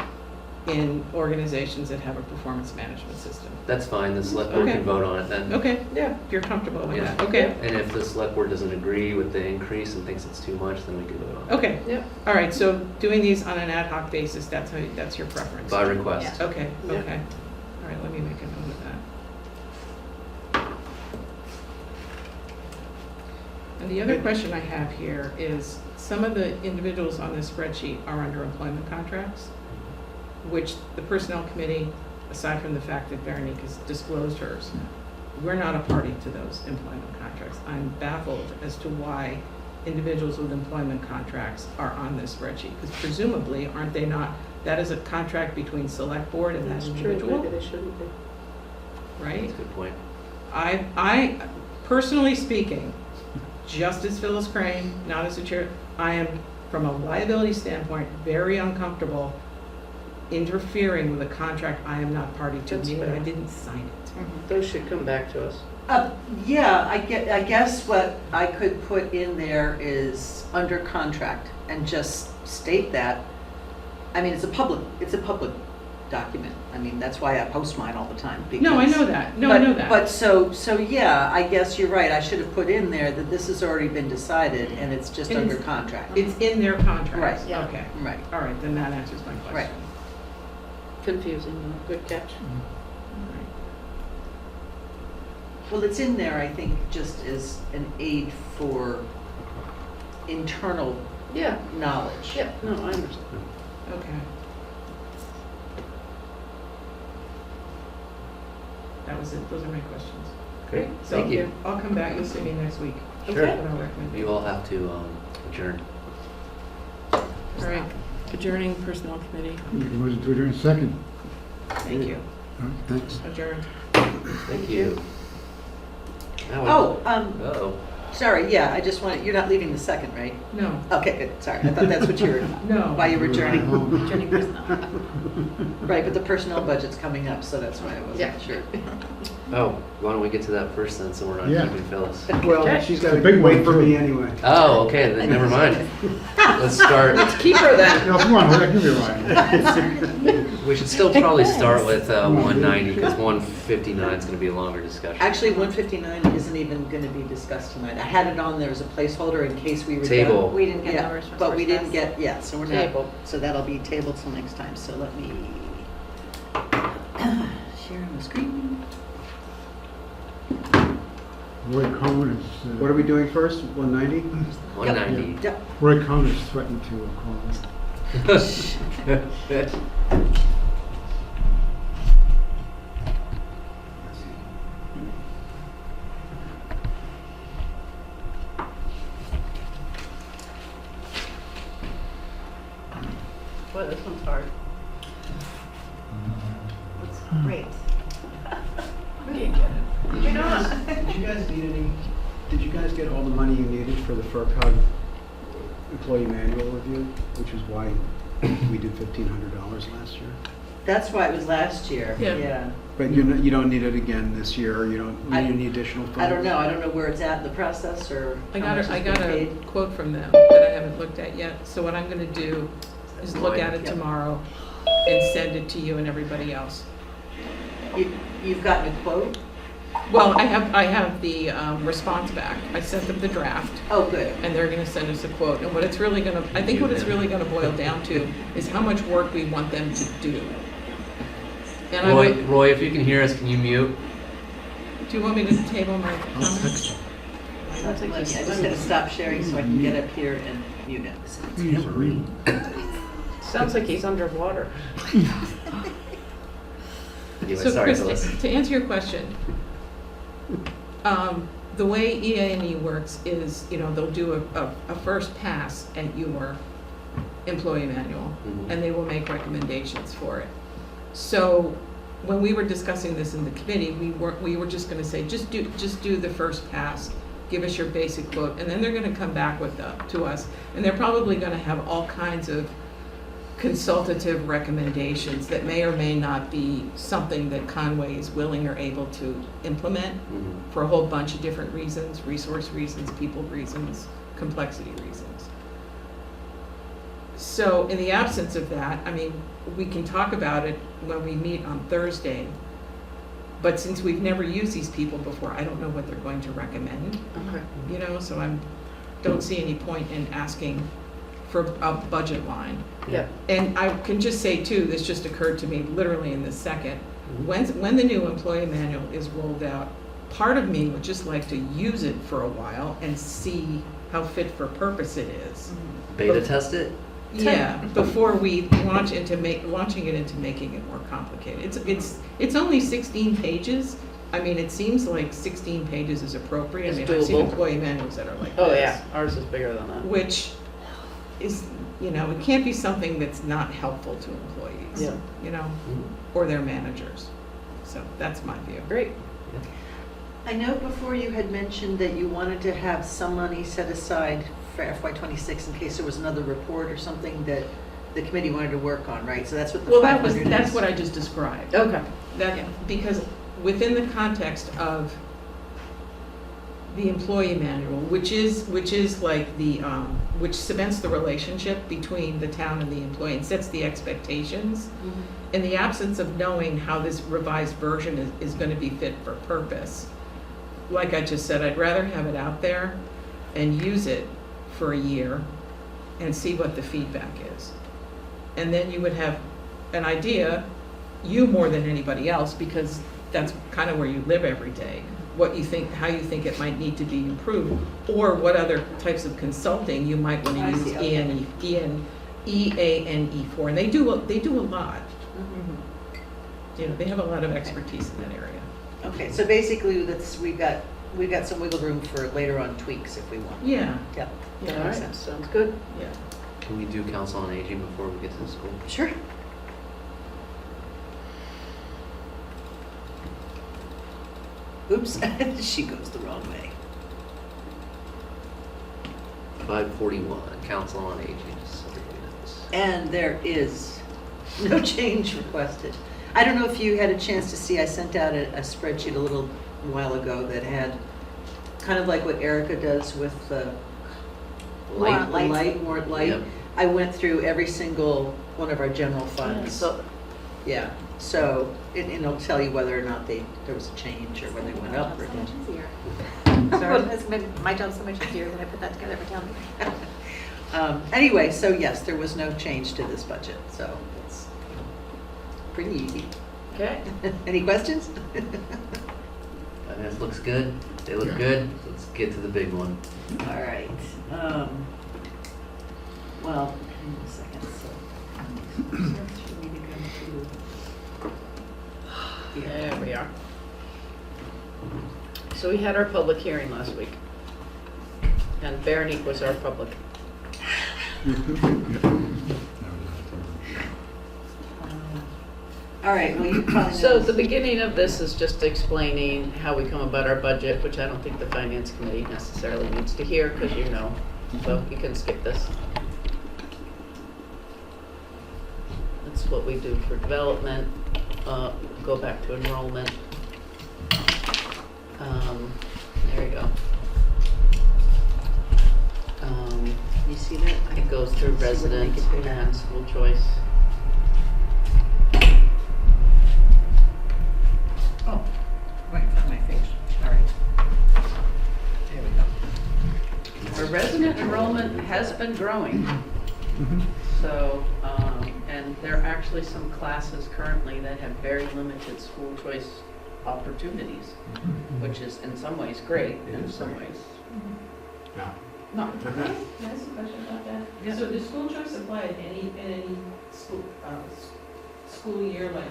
in organizations that have a performance management system. That's fine, the select board Okay. can vote on it then. Okay, Yeah. if you're comfortable with Yeah. that, okay, And if the select board doesn't agree with the increase and thinks it's too much, then we can vote on it. okay. Yep. All right, so doing these on an ad hoc basis, that's your preference? By request. Okay, Yeah. okay. All right, let me make a note of that. And the other question I have here is, some of the individuals on this spreadsheet are under employment contracts, which the Personnel Committee, aside from the fact that Veronique has disclosed hers, we're not a party to those employment contracts. I'm baffled as to why individuals with employment contracts are on this spreadsheet, because presumably, aren't they not, that is a contract between Select Board and that That's true, individual, maybe they shouldn't be. right? That's a good point. I, personally speaking, just as Phyllis Crane, not as a chair, I am, from a liability standpoint, very uncomfortable interfering with a contract I am not party to, That's meaning I fair. didn't sign it. Those should come back to us. Yeah, I guess what I could put in there is under contract and just state that. I mean, it's a public document. I mean, that's why I post mine all the time. No, I because- know that, no, I know that. But so yeah, I guess you're right. I should have put in there that this has already been decided and it's just And under it's- contract. It's in their contract. Right. Yeah. Okay, Right. all right, then that answers my question. Right. Confusing, though. Good catch. All right. Well, it's in there, I think, just as an aid for internal Yeah, knowledge. yeah, no, I understand. Okay. That was it, those are my questions. Great, So thank you. I'll come back, you'll see me next week. Sure. What I'll recommend. You all have to adjourn. All right, adjourning Personnel Committee, Make a motion to adjourn second. thank you, All right, thanks. adjourned. Thank you. Now we- Oh, Uh-oh. Sorry, yeah, I just want, you're not leaving the second, right? No, Okay, good, sorry, I thought that's what you were, no. why you were journeying. Journey personnel. Right, but the personnel budget's coming up, so that's why I Yeah. wasn't sure. Oh, why don't we get to that first then, so we're not Yeah. keeping Phyllis? Well, she's got It's a to big wait one, for too. me anyway. Oh, okay, then never mind. Let's start. Keep her then. No, come on, Rick, you'll be right. We should still probably start with 190 because 159 is going to be a longer discussion. Actually, 159 isn't even gonna be discussed tonight. I had it on there as a placeholder in case we were done. Table. We didn't get Yeah, numbers from but we First didn't Pass. get, yeah, so we're not, Table. so that'll be tabled till next time, so let me share my screen. Roy Cohn is, What are we doing first? 190? 190. Yep. Roy Cohn has threatened to call. Boy, this one's hard. Great. You're not. Did you guys need any, did you guys get all the money you needed for the FERCog employee manual review? Which is why we did $1,500 last year. That's why it was last year, Yeah. yeah. But you don't need it again this year, or you don't need any additional funds? I don't know where it's at in the process, or I how got much a, has I been got a paid. quote from them that I haven't looked at yet. So what I'm gonna do is look at it Yep. tomorrow and send it to you and everybody else. You've gotten a quote? Well, I have the response back. I sent them the draft, Oh, good. and they're gonna send us a quote. And what it's really gonna, I think what it's really gonna boil down to is how much work we want them to do. And I would, Roy, if you can hear us, can you mute? do you want me to table my I'll comments? text him. I just gotta stop sharing so I can get up here and mute it. He's real. Sounds like he's underwater. Anyway, So sorry, Chris, Phyllis. to answer your question, the way EA&E works is, they'll do a first pass at your employee manual, Mhm. and they will make recommendations for it. So when we were discussing this in the committee, we were just gonna say, just do the first pass, give us your basic quote, and then they're gonna come back to us, and they're probably gonna have all kinds of consultative recommendations that may or may not be something that Conway is willing or able to implement Mhm. for a whole bunch of different reasons, resource reasons, people reasons, complexity reasons. So in the absence of that, we can talk about it when we meet on Thursday. But since we've never used these people before, I don't know what they're going to recommend, Okay. so don't see any point in asking for a budget line. Yeah. And I can just say too, this just occurred to me literally in this second, when the new employee manual is rolled out, part of me would just like to use it for a while and see how fit for purpose it is. Beta test it? Yeah, before we launching it into making it more complicated. It's only 16 pages. It seems like 16 pages is appropriate. It's I've seen doable. employee manuals that are like Oh, this. yeah, ours is bigger than that. Which is, it can't be something that's not helpful to employees. Yeah. Or their managers. So that's my view. Great. I know before you had mentioned that you wanted to have some money set aside for FY26 in case there was another report or something that the committee wanted to work on, right? So that's what the Well, 500 is. that's what I just described. Okay. Because within the context of the employee manual, which is like which cements the relationship between the town and the employee and sets the expectations. Mhm. In the absence of knowing how this revised version is going to be fit for purpose, like I just said, I'd rather have it out there and use it for a year and see what the feedback is. And then you would have an idea, you more than anybody else, because that's kind of where you live every day, what you think, how you think it might need to be improved, or what other types of consulting you might want to I use see, okay. EA&E for. And they do a lot. Mhm. They have a lot of expertise in that area. Okay, so basically, we've got some wiggle room for later on tweaks if we want. Yeah, Yep. All That right, makes sense. sounds good. yeah. Can we do council on aging before we get to the school? Sure. Oops, she goes the wrong way. 541, Council on Aging, just so everybody knows. And there is no change requested. I don't know if you had a chance to see, I sent out a spreadsheet a little while ago that had kind of like what Erica does with the Light. warrant light. Yep. I went through every single one of our general funds. So, Yeah, so, and it'll tell you whether or not there was a change or whether they went up or So much down. easier. Sorry? Well, it's made my job so much easier when I put that together for town meeting. Anyway, so yes, there was no change to this budget, so it's pretty easy. okay. Any questions? Finance looks good, they look good, let's get to the big one. All right. Well, hang on a second, so. Should we go to? There we are. So we had our public hearing last week. And Veronique was our public. All right, well, you probably know. So the beginning of this is just explaining how we come about our budget, which I don't think the finance committee necessarily needs to hear, because you know, so you can skip this. That's what we do for development, go back to enrollment. There you go. You see that? It goes through resident and school choice. Oh, right in front of my face, sorry. There we go. Our resident enrollment has been growing. So, and there are actually some classes currently that have very limited school choice opportunities, which is in some ways great, in some ways Yeah. not. Can I ask a question about that? Yeah. So does school choice apply in any school, school year, like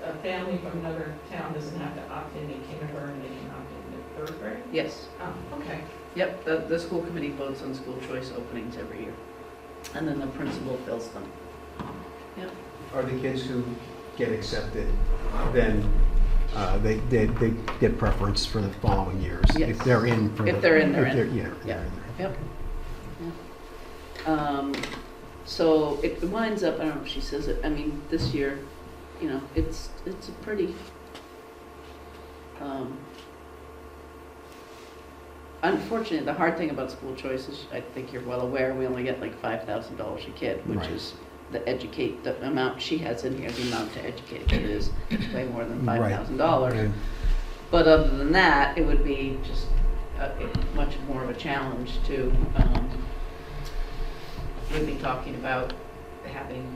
a family from another town doesn't have to opt in kindergarten, they can opt in third grade? Yes, Oh, okay. yep, the school committee votes on school choice openings every year. And then the principal fills them. Yep. Are the kids who get accepted, then they get preference for the following years? Yes. If they're in for the... If they're in, they're if in. Yeah. Yeah. they're in there. Yep. So it winds up, I don't know if she says it, I mean, this year, you know, it's a pretty, unfortunately, the hard thing about school choice is, I think you're well aware, we only get like $5,000 a kid, which Right. is the amount she has in here, the amount to educate a kid is way more than Right. $5,000. And But other than that, it would be just much more of a challenge to, we'd be talking about having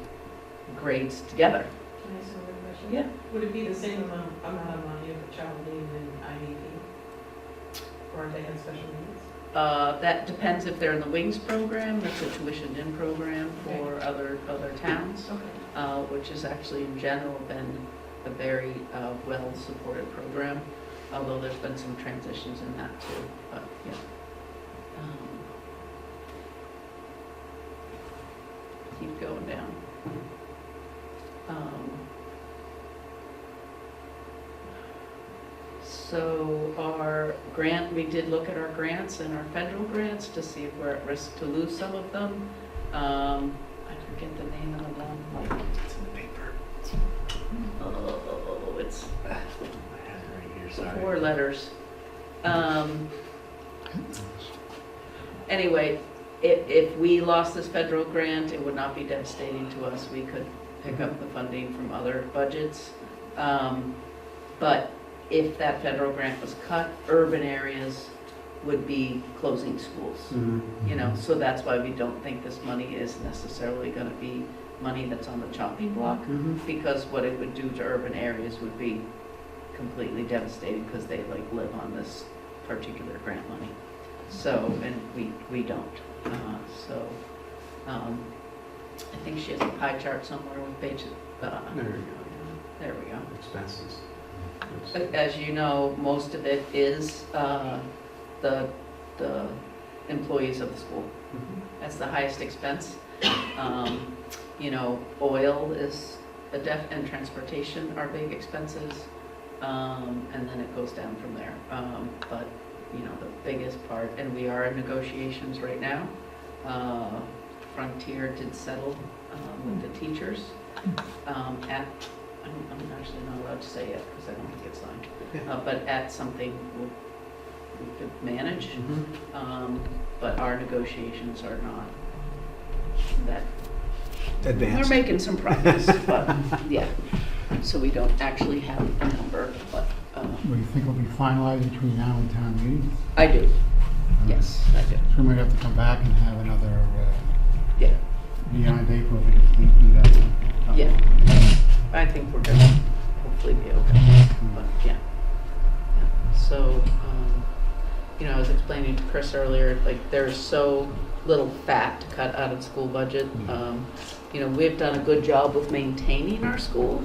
grades together. Can I ask another question? Yeah. Would it be the same amount of money if a child needed an IEP? Or if they had special needs? That depends if they're in the WINGS program, that's a tuitioned-in program for other towns, Okay. which has actually in general been a very well-supported program, although there's been some transitions in that too, but yeah. Keep going down. So our grant, we did look at our grants and our federal grants to see if we're at risk to lose some of them. I forget the name of the one. It's in the paper. Oh, it's I have it right here, sorry. 4 letters. Anyway, if we lost this federal grant, it would not be devastating to us. We could pick up the funding from other budgets. But if that federal grant was cut, urban areas would be closing schools. You know, so that's why we don't think this money is necessarily going to be money that's on the chopping block, because what it would do to urban areas would be completely devastating because they like live on this particular grant money. So, and we don't. I think she has a pie chart somewhere with pages. There you go. There we go. Expenses. As you know, most of it is the employees of the school. That's the highest expense. You know, oil is and transportation are big expenses, and then it goes down from there. But you know, the biggest part, and we are in negotiations right now. Frontier did settle with the teachers at, I'm actually not allowed to say it because I don't think it's signed, but at something we could manage. But our negotiations are not that. Advanced. We're making some progress, but yeah. So we don't actually have a number, but Well, you think it'll be finalized between now and town meeting? I do. Yes, I do. So we might have to come back and have another, Yeah. beyond April, we can do that one. Yeah. I think we're gonna hopefully be okay, but yeah. So, you know, I was explaining to Chris earlier, like, there's so little fat to cut out of the school budget. You know, we've done a good job with maintaining our school.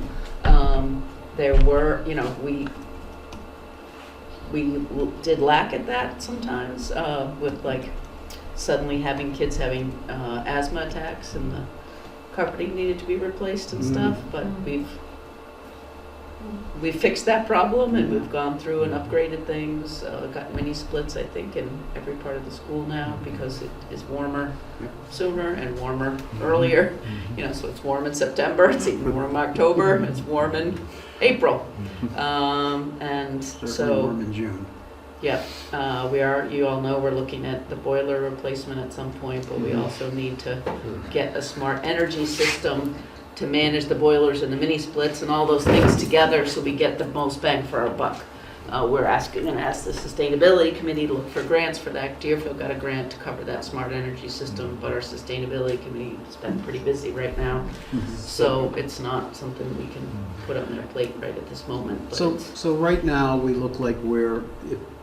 There were, you know, we did lack at that sometimes, with like suddenly having kids having asthma attacks and the carpeting needed to be replaced and stuff, but we've fixed that problem and we've gone through and upgraded things, got mini splits, I think, in every part of the school now because it is warmer sooner and warmer earlier. You know, so it's warm in September, it's even warm in October, it's warm in April. And Certainly so, warm in June. yeah, we are, you all know we're looking at the boiler replacement at some point, but we also need to get a smart energy system to manage the boilers and the mini splits and all those things together so we get the most bang for our buck. We're going to ask the Sustainability Committee to look for grants for that. Deerfield got a grant to cover that smart energy system, but our Sustainability Committee has been pretty busy right now. So it's not something we can put on their plate right at this moment. But So right now, we look like we're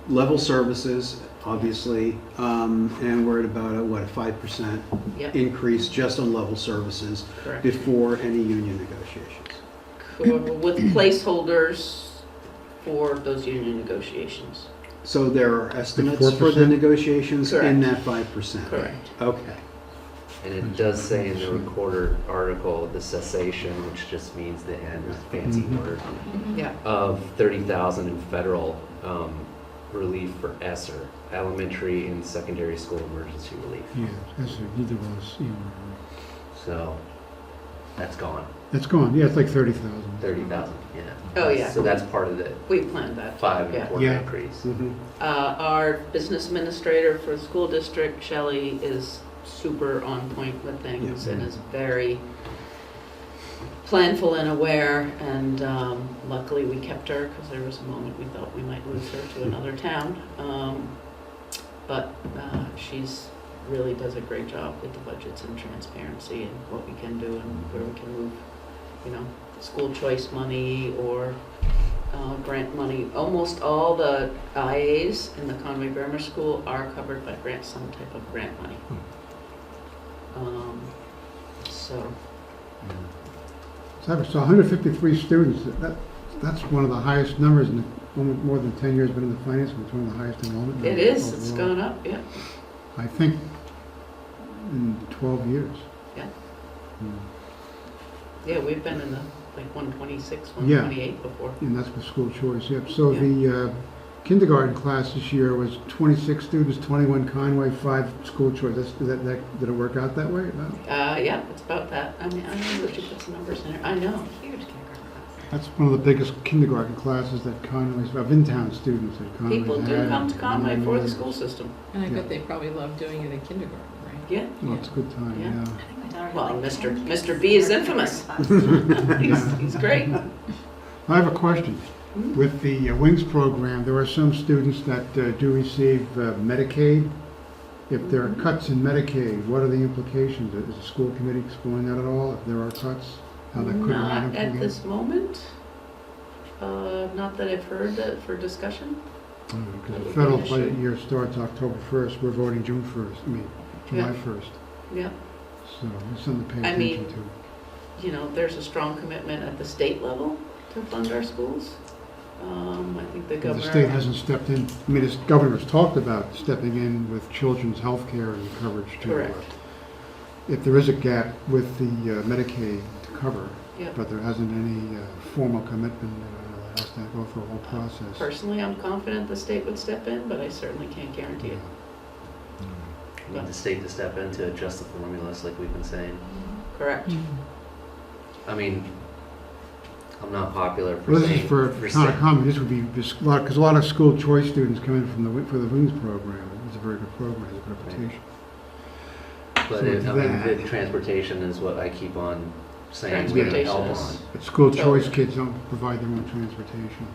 level services, obviously, and we're at about a 5% Yep. increase just on level services Correct. before any union negotiations. With placeholders for those union negotiations. So there are estimates 4%? for the negotiations in Correct. that 5%? Correct. Okay. And it does say in the recorder article, the cessation, which just means the end, fancy word, Yeah. of 30,000 in federal relief for ESSER, elementary and secondary school emergency relief. Yeah, that's either of those, you know. So that's gone, That's gone, yeah, it's like 30,000. 30,000, yeah. Oh, yeah. So that's part of the We planned that. five and Yeah. a quarter Yeah. increase. Our business administrator for the school district, Shelley, is super on point with things and is very planful and aware. And luckily we kept her because there was a moment we thought we might lose her to another town. But she's really does a great job with the budgets and transparency and what we can do and where we can move, you know, school choice money or grant money. Almost all the IAs in the Conway Grammar School are covered by grant, some type of grant money. So, So 153 students, that's one of the highest numbers in more than 10 years been in the finance, it's one of the highest enrollment. it numbers is, it's overall. gone up, yeah. I think in 12 years. Yeah. Hmm. Yeah, we've been in the, like, 126, Yeah. 128 before. And that's with school choice, yep. So Yeah. the kindergarten class this year was 26 students, 21 Conway, 5 school choice. Did it work out that way? No? Yeah, it's about that. I mean, I know that you put some numbers in there. I know, huge kindergarten class. That's one of the biggest kindergarten classes that Conway's, of in-town students that Conway's People do had come to in Conway many for the years. school system. And I Yeah. bet they probably love doing it in kindergarten, right? Yeah. Well, it's a good time, Yeah. yeah. I think my daughter had Well, like Mr. 10 Mr. kids B is in her infamous. kindergarten He's great. I have a question. With the Wings program, there are some students that do receive Medicaid. If there are cuts in Medicaid, what are the implications? Is the school committee exploring that at all? If there are cuts, how that could Not impact at them? this moment. Not that I've heard that for discussion. Because the federal budget year starts October 1st, we're voting June 1st, July Yeah. 1st. Yeah. So it's something to pay I mean, attention to. You know, there's a strong commitment at the state level to fund our schools. I think the But governor. the state hasn't stepped in. I mean, the governor has talked about stepping in with children's health care and coverage too. Correct. If there is a gap with the Medicaid to cover, Yep. but there hasn't any formal commitment has to go through a whole process. Personally, I'm confident the state would step in, but I certainly can't guarantee it. We need the state to step in to adjust the formulas like we've been saying. Correct. I mean, I'm not popular for Well, this saying. is for kind of comment, this would be, because a lot of school choice students come in for the WINGS program. It's a very good program, it's a good reputation. But So it, I mean, that- the transportation is what I keep on saying we're gonna help Transportation on. is- But school choice Totally. kids don't provide their own transportation.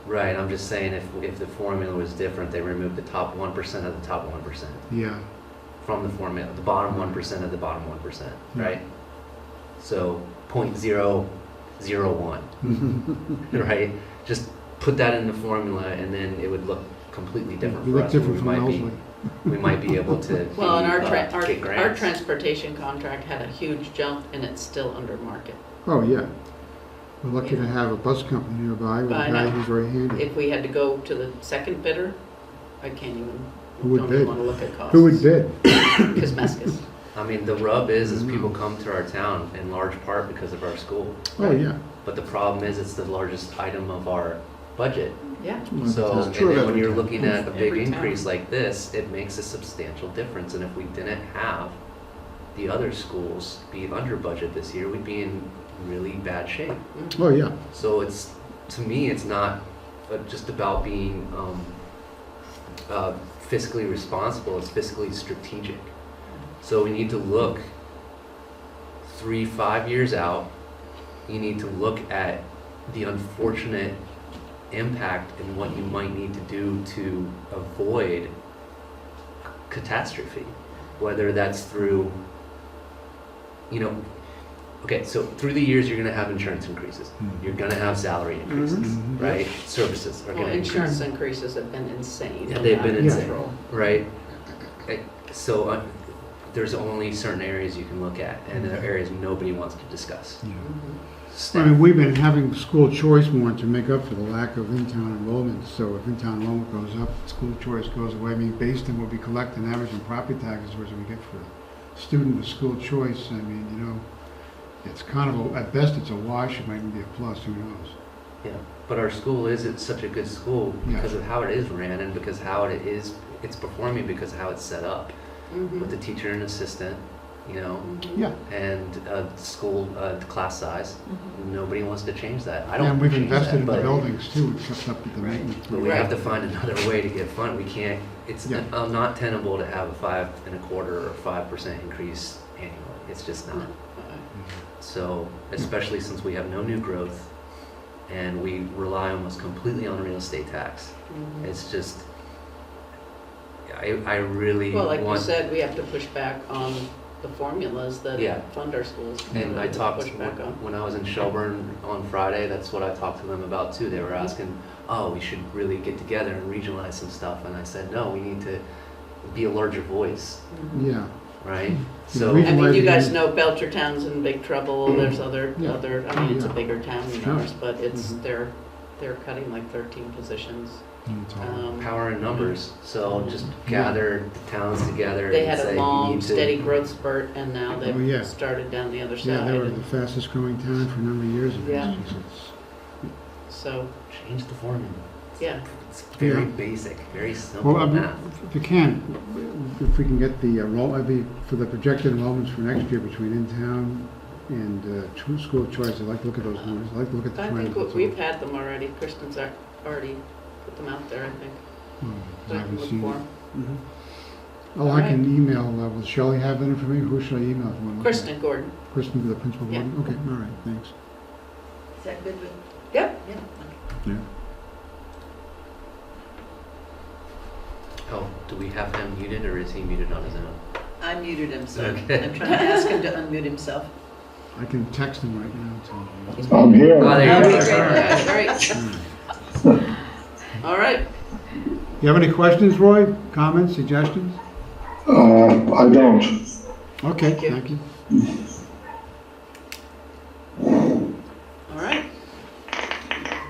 Right, I'm just saying if the formula was different, they removed the top 1% of the top 1% Yeah, from the formula, the bottom 1% of the bottom 1%, Yeah. right? So 0.001, right? Just put that in the formula and then it would look completely different we for look us. different from we might Wellesley. we might be able to Well, and get our grants. transportation contract had a huge jump and it's still under market. Oh, yeah. We're lucky to have a bus company nearby with a I guy know. who's very handy. If we had to go to the second bidder, I can't even, Who would don't bid? even want to look at costs. Who would bid? Kismeskis. I mean, the rub is Mm-hmm. people come to our town in large part because of our school. Oh, yeah. But the problem is it's the largest item of our budget. Yeah. So, It's and true of then when every you're town. looking at a big Every town. increase like this, it makes a substantial difference. And if we didn't have the other schools be under budget this year, we'd be in really bad shape. Oh, yeah. So it's, to me, it's not just about being fiscally responsible, it's fiscally strategic. So we need to look 3-5 years out. You need to look at the unfortunate impact and what you might need to do to avoid catastrophe, whether that's through, okay, so through the years, you're gonna have insurance increases. You're gonna have salary increases, Mhm. right? Services are Well, gonna increase, insurance increases have been insane. Yeah, they've been Out of insane. control. right? So there's only certain areas you can look at, and there are areas nobody wants to discuss. Yeah. Mhm. I mean, we've been having school choice more to make up for the lack of in-town enrollment. So if in-town enrollment goes up, school choice goes away. I mean, based on what we collect and average in property taxes, which we get for a student with school choice, I mean, it's kind of, at best, it's a wash. It might even be a plus, who knows? Yeah, but our school is such a good school Yeah. because of how it is ran and because how it is, it's performing because of how it's set up Mhm. with the teacher and assistant, Mhm. Yeah. and school class size. Nobody wants to change that. I And don't we've change invested that, in the but, buildings too. We've kept up with the Right. maintenance. but we have to find another way to get fund. We can't. It's Yeah. not tenable to have a 5.25% or 5% increase annually. It's just not. So, especially since we have no new growth and we rely almost completely on real estate tax, Mhm. it's just, I really Well, like you want, said, we have to push back on the formulas that Yeah. fund our schools. and I talked, Push back on. when I was in Shelburne on Friday, that's what I talked to them about too. They were asking, oh, we should really get together and regionalize some stuff. And I said, no, we need to be a larger voice, Mhm. Yeah. right? The So, reason I mean, you Regionalizing- guys know Belchertown's in big trouble, there's other, Yeah. I mean, it's a Yeah. bigger town than Sure. ours, but it's, Mhm. they're cutting like 13 positions. It's all- power in numbers. So just gather the towns together They and had say, a we long, need to. steady growth spurt, and now Oh, yeah. they've started down the other Yeah, they were side. the fastest growing town for a number of years. Yeah. It's- So, Change the formula. yeah, It's very Yeah. basic, very simple Well, I mean, math. if you can, if we can get the for the projected enrollments for next year between in-town and school choice, I'd like to look at those numbers. I'd like to look at the I trends. think that's we've had them already, Kristen's already put them out there, I think. all. I So I can haven't look seen for it. 'em. Oh, I can email, will Shelley have that information? Who should I email? if I wanna look at it? Kristen Gordon. Kristen to the principal Yeah. board? Okay, all right, thanks. Is that good with? Yep. Yeah. Oh, do we have him muted or is he muted on his own? I muted him, so Okay. I'm trying to ask him to unmute himself. I can text him right now. Too. I'm here. Oh, there you Okay, go. that's great. All right. You have any questions, Roy? Comments, suggestions? I don't. Okay, Thank you. thank you. All right.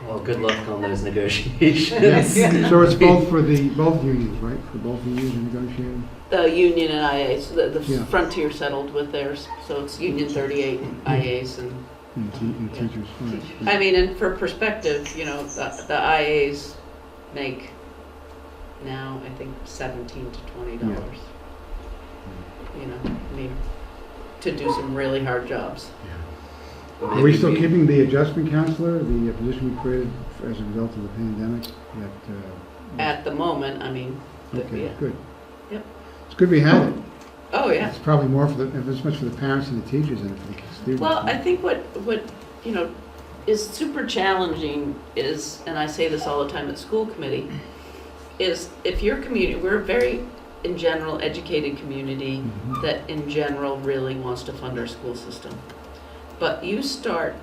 Well, good luck on those negotiations. So it's both for both unions, right? For both unions negotiating? The union and IA, so the Yeah. Frontier settled with theirs, so it's Union 38 and IAs and, And teachers, right. I mean, and for perspective, you know, the IAs make now, I think, $17 to $20. You know, I mean, to do some really hard jobs. Are we still keeping the adjustment counselor, the position we created as a result of the pandemic? That, At the moment, I mean, okay, yeah. good. Yep. It's good we had it. Oh, yeah. It's probably more for as much for the parents and the teachers than for the students. Well, I think what, you know, is super challenging is, and I say this all the time at school committee, is if your community, we're a very, in general, educated community Mhm. that in general really wants to fund our school system. But you start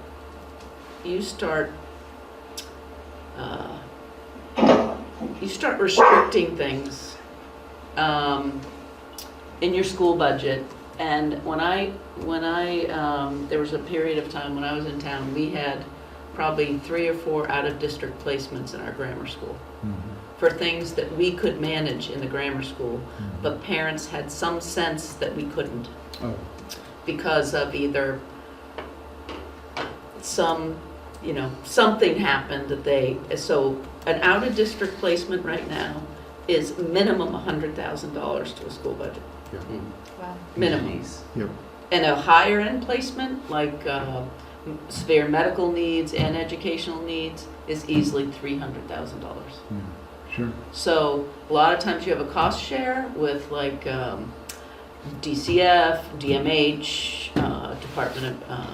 restricting things in your school budget. And when I there was a period of time when I was in town, we had probably 3 or 4 out-of-district placements in our grammar school Mhm. for things that we could manage in the grammar school, Mhm. but parents had some sense that we couldn't Oh, because of either something happened that so an out-of-district placement right now is minimum $100,000 to a school budget. Wow. Minimum. Jeez. yep. And a higher end placement, like severe medical needs and educational needs, is easily $300,000. Yeah, sure. So a lot of times you have a cost share with like DCF, DMH, Department of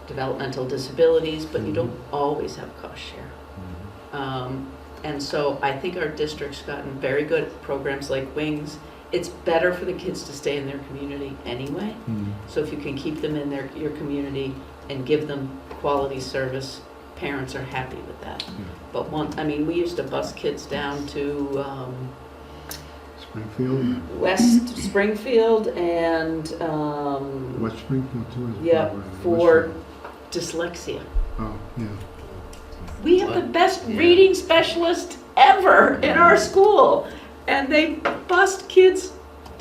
Developmental Disabilities, but you don't always have a cost share. And so I think our district's gotten very good at programs like Wings. It's better for the kids to stay in their community anyway. Mhm. So if you can keep them in your community and give them quality service, parents are happy with that. But we used to bus kids down to Springfield, West Springfield and West Springfield too. is yeah, probably for West dyslexia. Oh, yeah. We have the best Yeah. reading specialist ever in our school, and they bust kids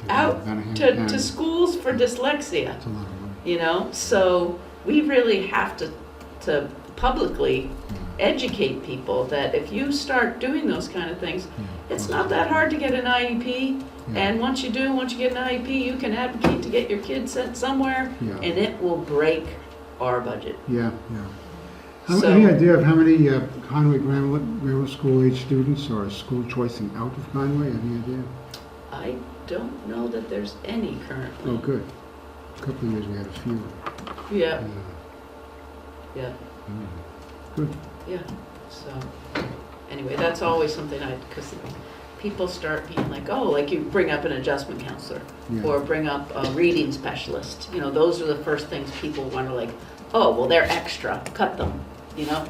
out Manningham to County. schools for dyslexia. That's a lot of money. You know, so we really have to publicly educate people that if you start doing those kind of things, Yeah. it's not that hard to get an IEP. Yeah. And once you get an IEP, you can advocate to get your kids sent somewhere, Yeah. and it will break our budget. Yeah, yeah. So- Any idea of how many Conway Grammar School age students are school choicing out of Conway? Any idea? I don't know that there's any currently. Oh, good. A couple of years we had a few. Yeah, Yeah. yeah, Good. yeah. So, anyway, that's always something because people start being like, oh, like you bring up an adjustment counselor Yeah. or bring up a reading specialist. You know, those are the first things people want to like, oh, well, they're extra, cut them, you know?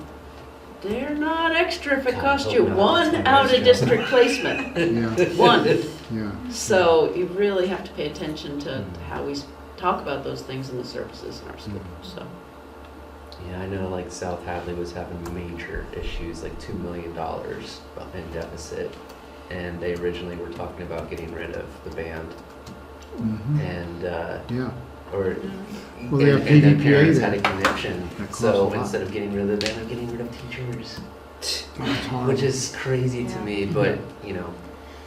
They're not extra if it God, costs hope you not. one That's out-of-district placement. Yeah, One. yeah. So you really have to pay attention to how we talk about those things in the services in our school, so. Yeah, I know like South Hadley was having major issues, like $2 million in deficit. And they originally were talking about getting rid of the band. Mhm. And, Yeah. or, Well, they have and then PDPA parents there. had a connection. That costs a So lot. instead of getting rid of the band, I'm getting rid of teachers. Oh, it's horrible. Which is crazy to Yeah. me, but, you know,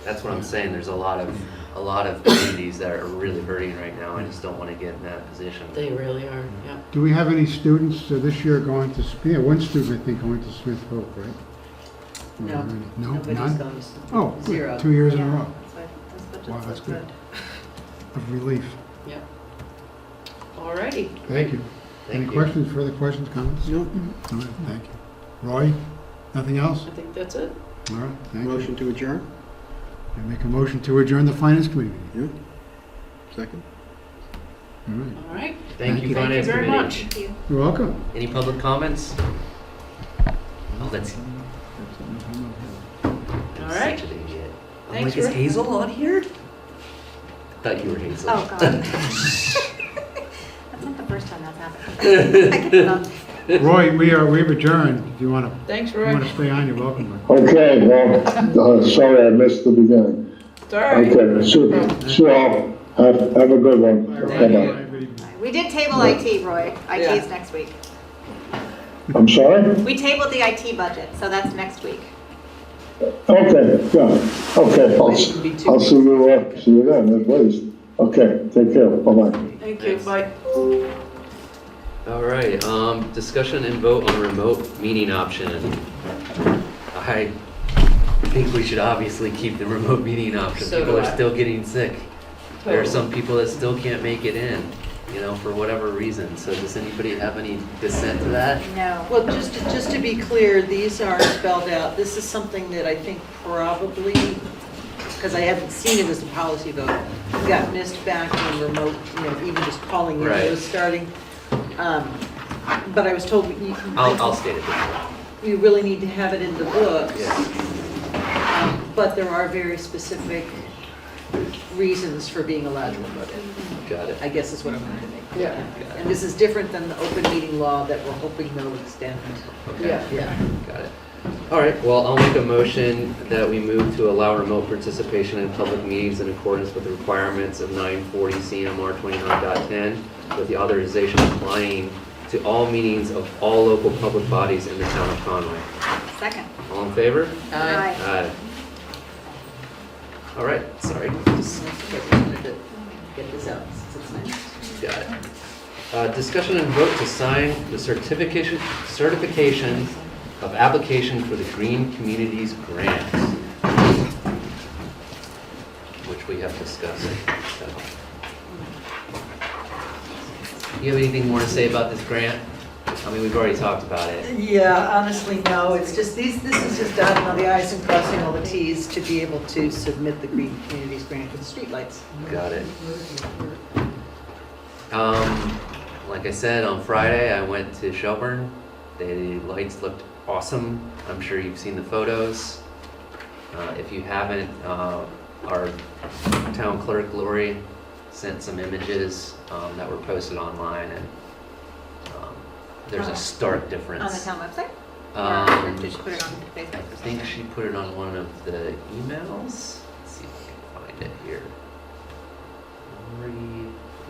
that's what I'm saying. There's a lot of communities that are really hurting right now. I just don't want to get in that position. They really are, yeah. Do we have any students this year going to, one student I think going to Smith Hope, right? Or No. any- No, Nobody's none? gone to Oh, good. zero. 2 years in a Yeah, row that's Wow, budget that's so good. of relief. Yeah. All righty. Thank you. Any Thank you. questions, further questions, comments? No. All right, thank you. Roy, nothing else? I think that's it. All right, thank you. Motion to adjourn? I make a motion to adjourn the Finance Committee. Yeah. Second? All right, Thank Thank you, you. Thank you Finance very Committee. much. Thank you. you're welcome. Any public comments? Oh, that's All right. such an idiot. I'm Thanks, like, is Rick. Hazel on here? Thought you were Hazel. Oh, God. That's not the first time that's happened. I get it on Roy, we've adjourned. If you want to, Thanks, you want Roy. to stay on, you're welcome. but- Okay, well, sorry I missed the beginning. It's all right. Okay, sure, have a good one. Bye-bye. Good evening. We did table IT, Roy. IT Yeah. is next week. I'm sorry? We tabled the IT budget, so that's next week. Okay, yeah, okay, I'll see you then, at least. Okay, take care, bye-bye. Thank you, Thanks. bye. All right, discussion and vote on remote meeting option. I think we should obviously keep the remote meeting option. So People do are I. still getting sick. There are Totally. some people that still can't make it in, for whatever reason. So does anybody have any dissent to that? No. Well, just to be clear, these are spelled out. This is something that I think probably, because I haven't seen it as a policy vote, got missed back when remote, even just calling in Right. was starting. But I was told I'll state it this way. you really need to have it in the books. Yeah. But there are very specific reasons for being allowed to remote it, Got it. I guess is what I'm going to make. Yeah. And this is different than the open meeting law that we're hoping they'll extend. Okay. Yeah. Got it. All right, well, I'll make a motion that we move to allow remote participation in public meetings in accordance with the requirements of 940 CMR 29.10, with the authorization applying to all meetings of all local public bodies in the town of Conway. Second. All in favor? Aye. Aye. All right, sorry. Just Okay, we wanted to get this out since it's nice. got it. Discussion and vote to sign the certification of application for the Green Communities Grant, which we have discussed. So. You have anything more to say about this grant? I mean, we've already talked about it. Yeah, honestly, no, it's just, this is just dotting all the i's and crossing all the t's to be able to submit the Green Communities Grant for the streetlights. Got it. Like I said, on Friday, I went to Shelburne. The lights looked awesome. I'm sure you've seen the photos. If you haven't, our town clerk, Lori, sent some images that were posted online, and there's a stark difference. On the town website? Um, Or did she put it on I Facebook? think she put it on one of the emails. Let's see if I can find it here. Lori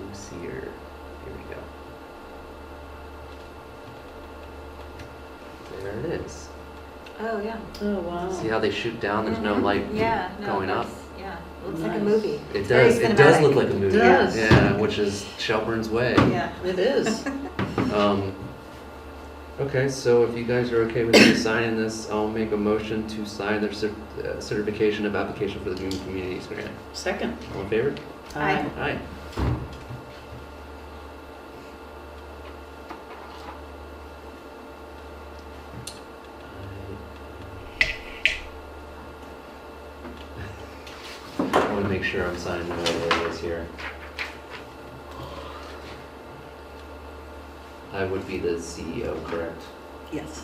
Lucier. Here we go. There it is. Oh, yeah. Oh, wow. See how they shoot down? There's no Mhm. light Yeah, no, going up. that's- Yeah, it looks like a Nice. movie. It Very does. It does cinematic. look like a movie. It does. Yeah, which is Shelburne's way. Yeah, it is. Okay, so if you guys are okay with me signing this, I'll make a motion to sign the certification of application for the Green Communities Grant. Second. All in favor? Aye. Aye. I want to make sure I'm signing the right areas here. I would be the CEO, correct? Yes.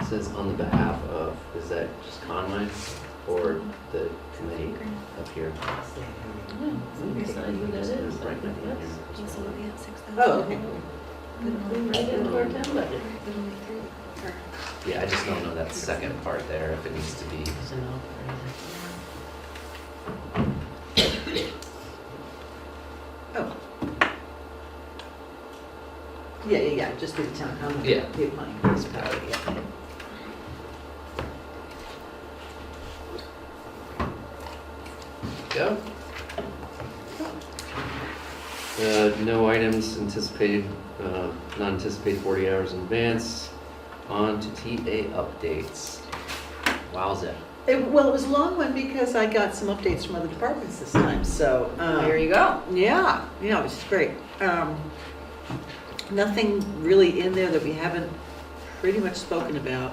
It says on the behalf of, is that just Conway or the committee up here? Decide who that is. Right, right, right here. Oh, okay. Right into our town budget. Yeah, I just don't know that second part there, if it needs to be. It's an authorizer. Oh. Yeah, just the town common. Yeah. The applying municipality, yeah. Go. No items anticipated, not anticipated 40 hours in advance. On to TA updates. Wowza. Well, it was a long one because I got some updates from other departments this time, so. There you go. Yeah, it was great. Nothing really in there that we haven't pretty much spoken about.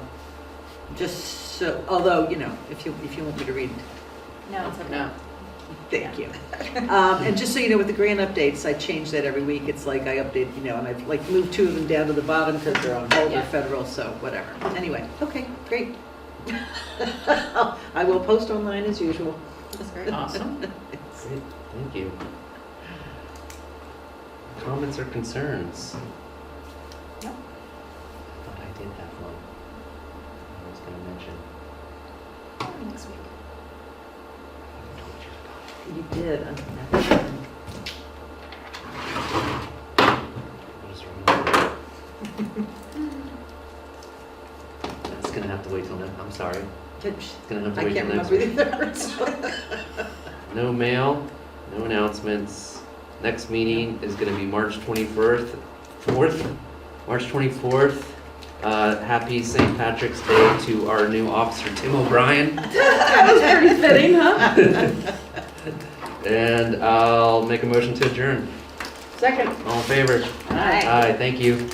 just so, although, you know, if you want me to read, No, it's okay. No. thank you. And just so you know, with the grant updates, I change that every week. It's like I update, you know, and I've like moved 2 of them down to the bottom because they're on hold or Yeah. federal, so whatever. Anyway, okay, great. I will post online as usual. That's great. Awesome. Great, thank you. Comments or concerns? No. I thought I did have one. I was gonna mention. Next week. You did. I just remembered. That's gonna have to wait till next, I'm sorry. It's gonna have to I wait till can't next remember week. either. No mail, no announcements. Next meeting is gonna be March 24th, March 24th. Happy St. Patrick's Day to our new officer, Tim O'Brien. That was pretty fitting, huh? And I'll make a motion to adjourn. Second. All in favor? Aye. Aye, thank you.